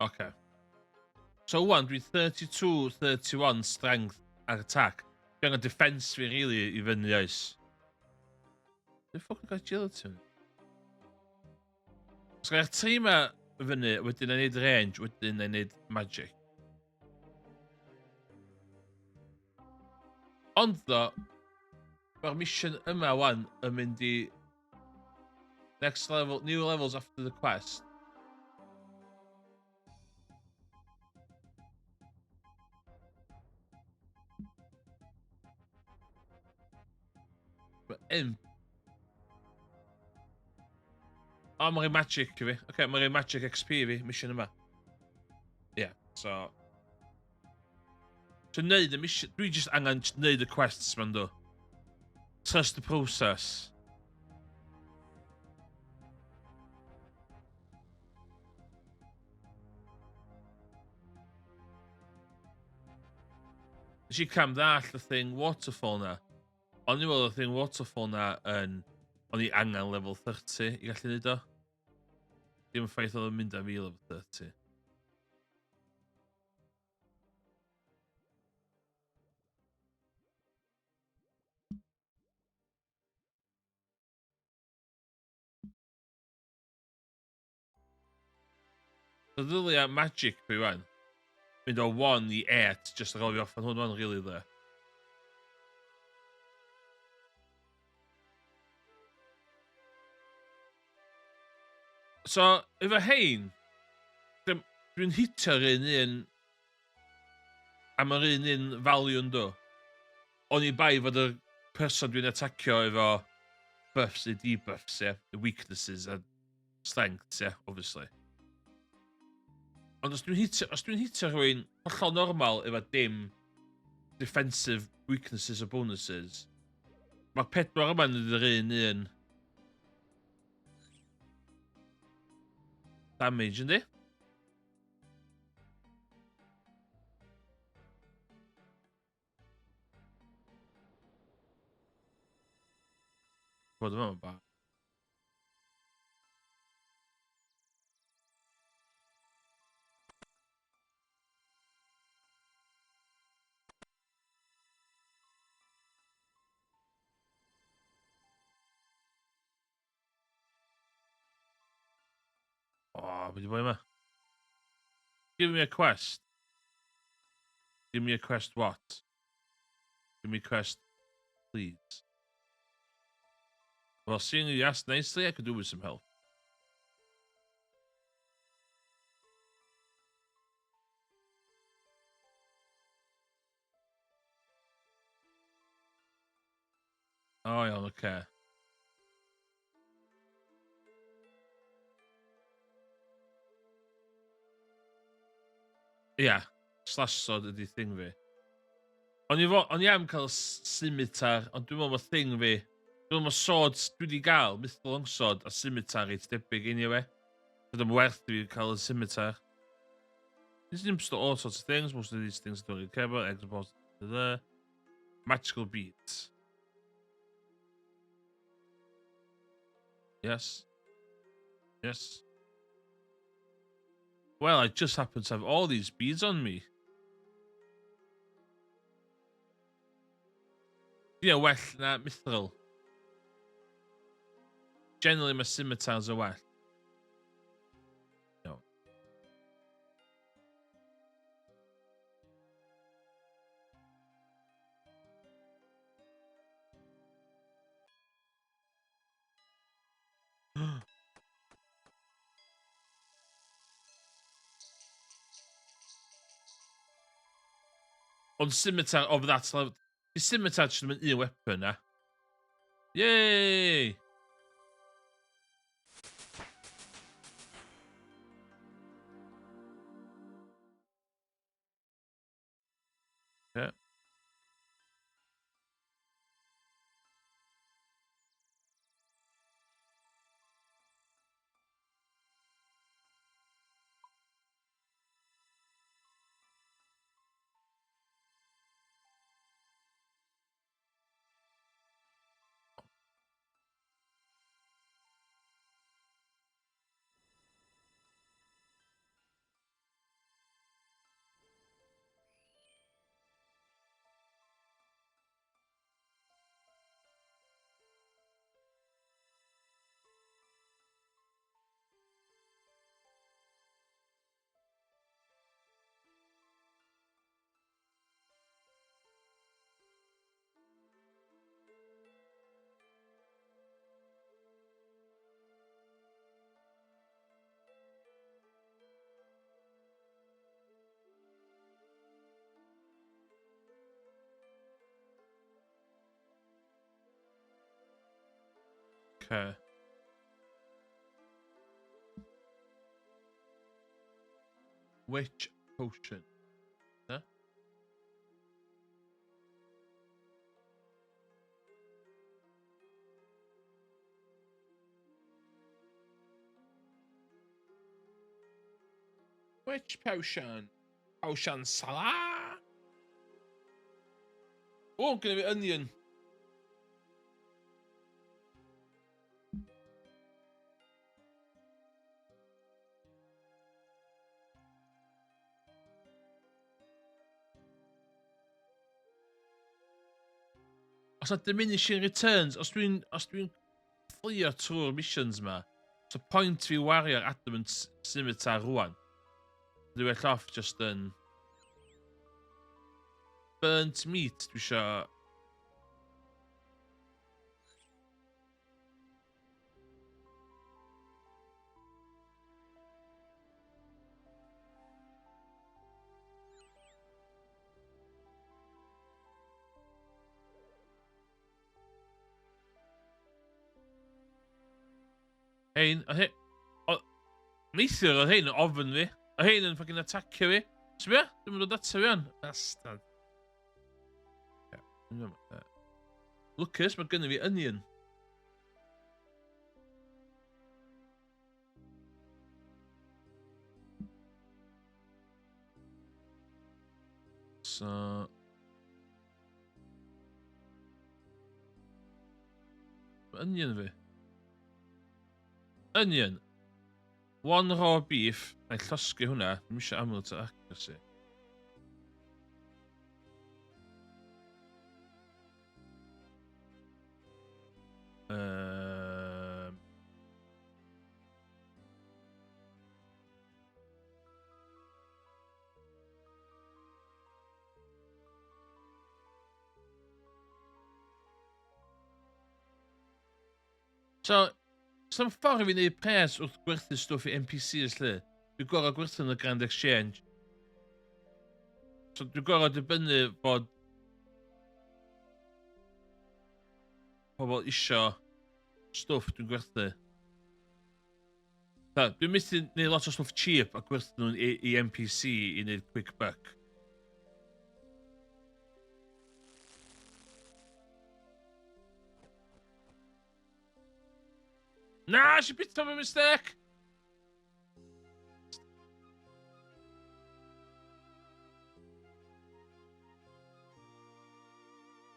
Okay. So wan, dwi'n 32, 31 strength ar attack. Dwi angen defense fi really I fyny oes. Dwi'n ffocin cael agility fyny. Os gael tri ma fyny, wedyn I need range, wedyn I need magic. Ond ddo, mae'r mission yma wan yn mynd I next level, new levels after the quest. Imp. O, mae'n rhoi magic I fi. Okay, mae'n rhoi magic XP I fi, mission yma. Yeah, so... To neud y mission... Dwi just angen neud y quests ma'n do. Trust the process. Nes I cam ddall y thing waterfall na. O'n I weld y thing waterfall na yn... O'n I angen level 30 I gallu neud o. Dim ffaith oedd yn mynd â fi level 30. So ddylia magic fi wan. Mynd o 1 I 8 just ar ôl fi off yn hwn wan really dde. So, efo hein, dwi'n hitio'r un am yr un value yn do. O'n I bai fod y person dwi'n attackio efo buffs neu debuffs, yeah? The weaknesses a strengths, yeah, obviously. Ond os dwi'n hitio rhywun hollol normal efo dim defensive weaknesses o bonuses, mae'r pedwar yma'n yr un damage, yndi? Bod yma ba. wedi bod yma. Give me a quest. Give me a quest what? Give me a quest, please. Well, seeing you asked nicely, I could do with some help. Oh, yeah, okay. Ia, slash sword ydi thing fi. O'n i am cael scimitar, ond dwi'n meddwl mae thing fi. Dwi'n meddwl mae swords dwi wedi gael, mythical longsword a scimitar reit debyg anyway. Dwi'n werth fi cael y scimitar. These seems to all sorts of things. Most of these things don't really care about. Eggs are there. Magical beads. Yes. Yes. Well, I just happen to have all these beads on me. Yeah, well na mithril. Generally, my scimitars are well. No. On scimitar of that level. The scimitar should have been a weapon, eh? Yay! Yeah. Okay. Which potion? Huh? Which potion? Potion salad? Oh, gonna be onion. Os na diminishing returns, os dwi'n fflio trwy'r missions ma, so point fi wario'r adamant scimitar rwan. Dwi'n well off just yn burnt meat, dwi isio. Hein, neithiwr oedd hein yn ofyn fi. O hein yn ffogin atacio fi. Sbio? Dwi'n mynd o data fi an. Bastard. Lucas, mae gynnu fi onion. So... Onion fi. Onion. One raw beef. Na'i llosgu hwnna. Dwi'n eisiau aml to accuracy. So, some ffordd i fi wneud pres wrth gwerthu stwff i NPCs lle. Dwi'n gorau gwerthu yn y Grand Exchange. So dwi'n gorau dibynnu bod pobl isio stwff dwi'n gwerthu. Dwi'n methu neud lot o stwff cheap a gwerthu nhw'n i NPC i neud quick buck. Na, she bit of a mistake.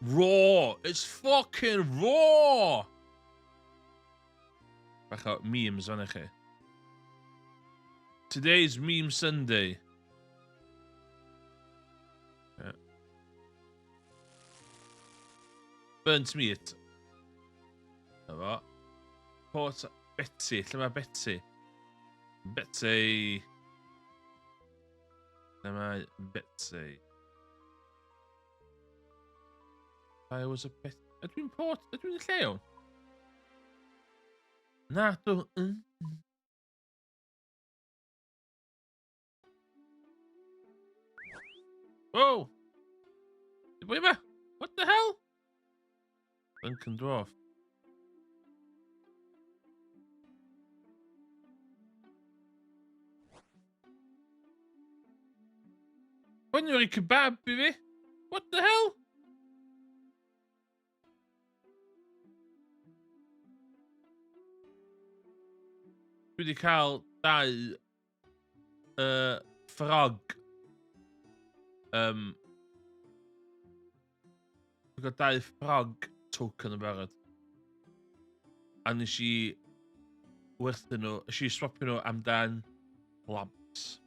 Raw. It's fucking raw. Bach o memes fan chi. Today's Meme Sunday. Yeah. Burnt meat. Efo. Port Betsy. Lle mae Betsy? Betsy. Lle mae Betsy? I was a bit... Ydw i'n port... Ydw i'n lle iawn? Na, dw... Whoa! Wait a What the hell? Duncan Dwarf. When you're a kebab, baby? What the hell? Dwi wedi cael 2 ffrog. Dwi'n cael 2 ffrog token yn barod. A nes I werthu nhw, nes I swapio nhw amdan lamps.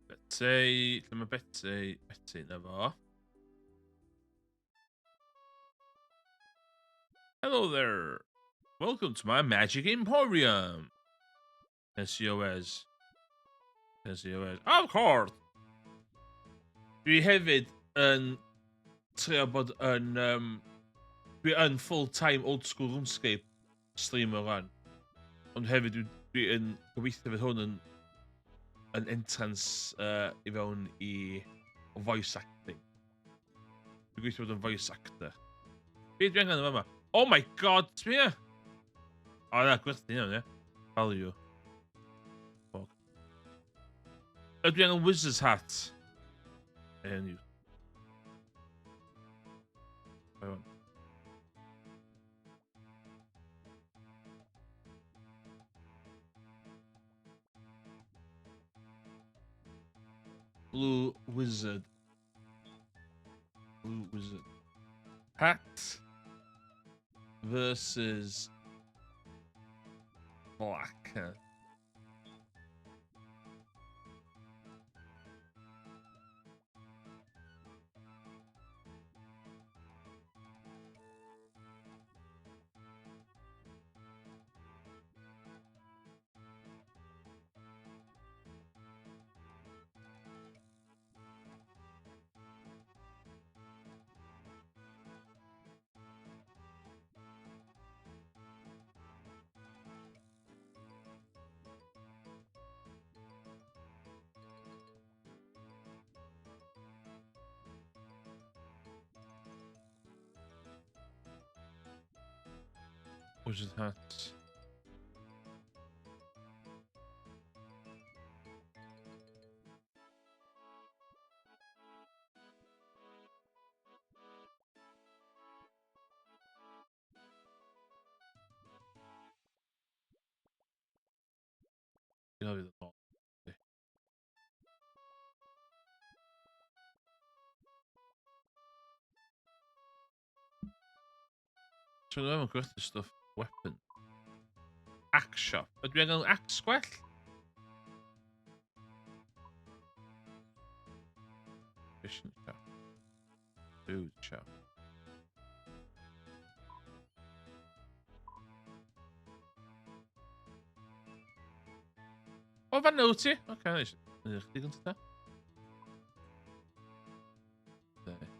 Betsy, lle mae Betsy? Betsy, na fo. Hello there. Welcome to my magic emporium. SEOS. SEOS. Of course. Dwi hefyd yn trio bod yn dwi yn full-time old school RuneScape streamer rhan. Ond hefyd dwi yn gobeithio fydd hwn yn entrance I fewn I voice acting. Dwi'n gweithio bod yn voice actor. Be dwi angen yma? Oh my god, sbia! O na, gwerthu iawn, ie. Value. Fuck. Dwi angen wizard's hat. And you. Blue wizard. Blue wizard. Hat versus black. Wizard hat. Gonna be the ball. So we haven't got the stuff. Weapon. Axe shop. Ydw i angen axe gwell? Fishing shop. Food shop. O, fan nhw ti? Oce, neis. Ydych chi gyntaf? There.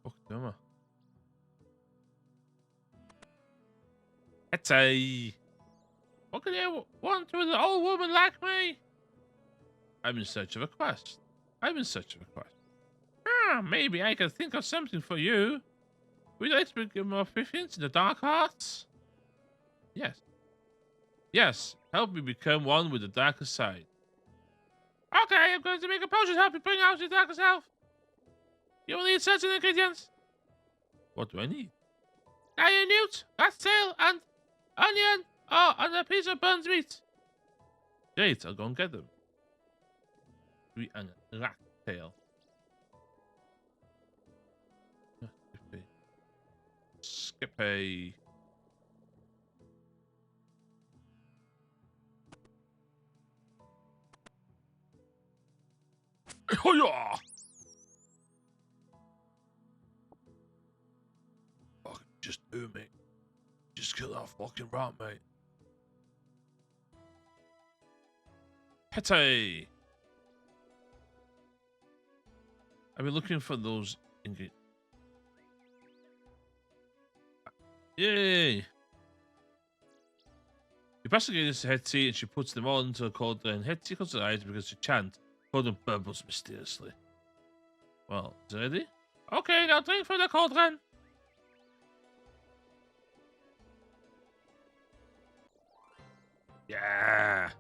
Fuck, dyma. Hetay! What can you want with an old woman like me? I'm in search of a quest. Maybe I can think of something for you. Would you like to become more proficient in the dark arts? Yes. Yes, help me become one with the darker side. Okay, I'm going to make a potion to help you bring out your darker self. You will need certain ingredients. What do I need? Lion newt, rat's tail, and onion. Oh, and a piece of burnt meat. Great, I'll go and get them. And rat tail. Skippy. Oh yeah! Fucking just do, mate. Just kill that fucking rat, mate. Pete! I've been looking for those ingredients. Yay! You pass the ingredients to Hetty and she puts them all into a cauldron. Hetty closes her eyes because she chant. Cauldron bubbles mysteriously. Well, is it ready? Okay, now drink from the cauldron. Yeah.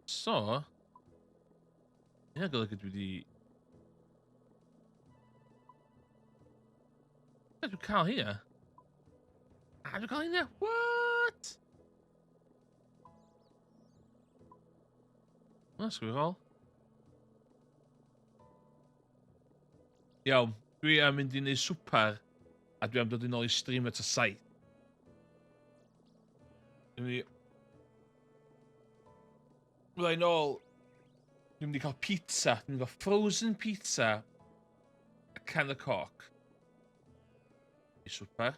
So, yeah, go look at the. There's a cow here. There's a cow in there. What? That's cool. Iawn, dwi am mynd I neud swper a dwi am dod yn ôl I stream at y saith. Byddai nôl, dwi'n mynd I cael pizza, dwi'n mynd I cael frozen pizza a can of coke I swper.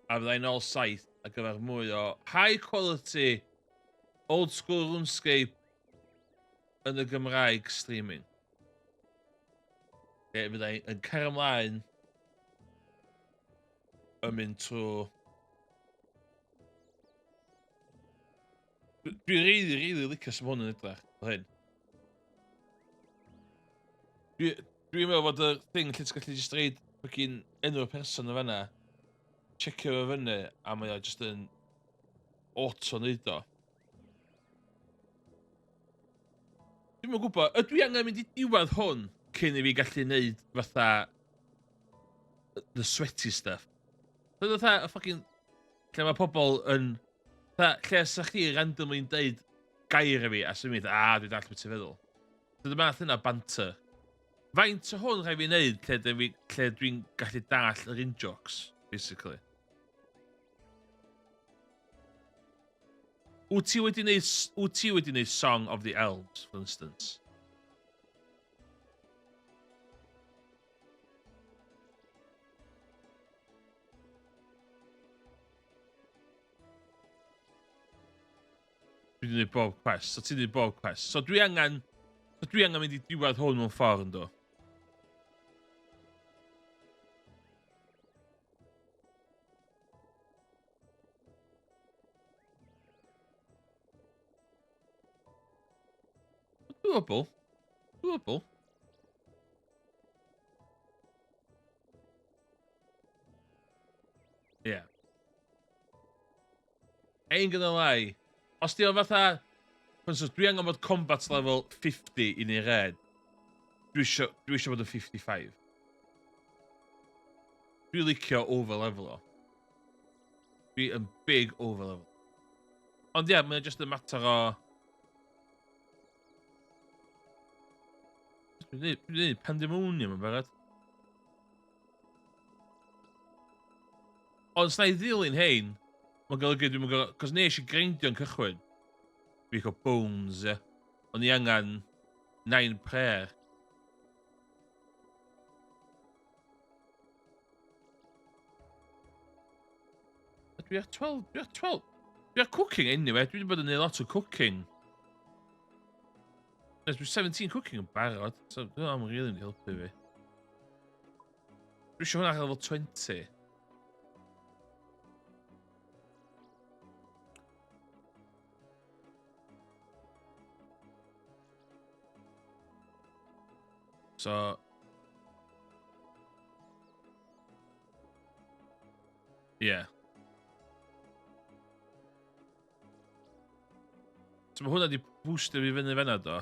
A byddai nôl saith ar gyfer mwy o high quality old school RuneScape yn y Gymraeg streaming. Byddai yn cer ymlaen yn mynd trwy. Dwi'n really licio sef hwn yn edrych o hyn. Dwi'n meddwl fod y thing lle ti'n gallu just reid fucking enw'r person o fanna, checio fo fyny, a mae o just yn auto neud o. Dwi'n yn gwybod, ydw I angen mynd I diwedd hwn cyn I fi gallu neud fatha the sweaty stuff. Dwi'n fatha y fucking lle mae pobl yn lle sa chi randomly yn deud gair I fi a sy'n mynd, dwi'n dall beth ti'n feddwl. Dwi'n math yna banter. Faint o hwn rhaid fi wneud lle dwi'n gallu dall yr in-jokes, basically. Wyt ti wedi wneud Song of the Elves, for instance? Dwi wedi gwneud bob quest. So ti'n gwneud bob quest. So dwi angen mynd I diwedd hwn mewn ffordd ynddo. Doable. doable. Yeah. Ain't gonna lie. Os di o fatha... Dwi angen bod combat level 50 i ni red. Dwi isio bod yn 55. Dwi licio overlevel o. Dwi yn big overlevel. Ond ie, mae'n just a matter o... Dwi'n dweud pandemonium yn barod. Ond sna i ddilyn hein, mae'n golygu dwi'n mynd... Cos nes i greindio'n cychwyn. Dwi'n cael bones, ie. Ond i angen 9 prayer. Dwi ar 12. Dwi ar cooking anyway. Dwi wedi bod yn neud lot o cooking. Dwi 17 cooking yn barod. So dwi'n really mynd i helpu fi. Dwi eisiau hwnna level 20. So... Yeah. So mae hwnna di boostio fi fyny fyna do.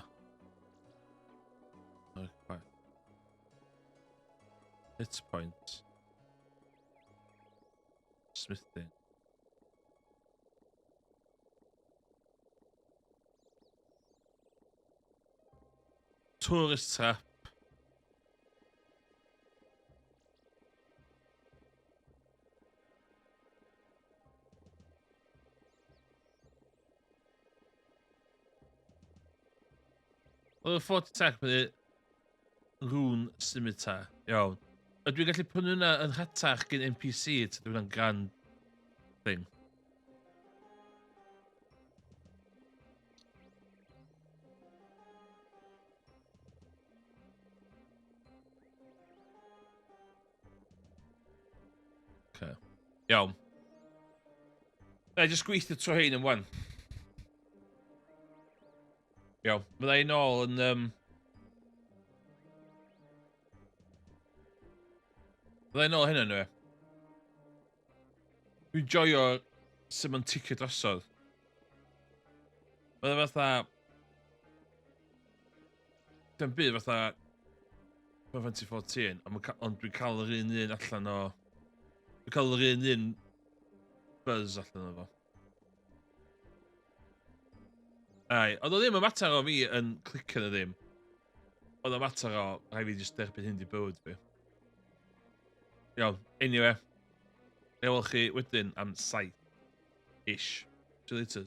Okay. Hit point. Smithing. Tourist trap. Oedd y fort attack bydd rune scimitar. Iawn. Ydw i'n gallu pwnnw hwnna yn hatach gen NPC ta dwi'n hwnna'n gran thing? Okay. Iawn. Na, jyst gweithio tro hein yn wan. Iawn. Fydda i nôl yn... Fydda i nôl hynny nhw e. Dwi'n joio sut ma'n ticio drosodd. Fydda fatha... Dwi'n byd fatha... Final Fantasy 14, ond dwi'n cael yr un allan o... Dwi'n cael yr un buzz allan o fo. Ai, ond o ddim yn mater o fi yn clicio na ddim. Ond o mater o rhaid fi jyst derbyn hyn di bywyd fi. Iawn, anyway. Ewch chi wedyn am 7 ish. See you later.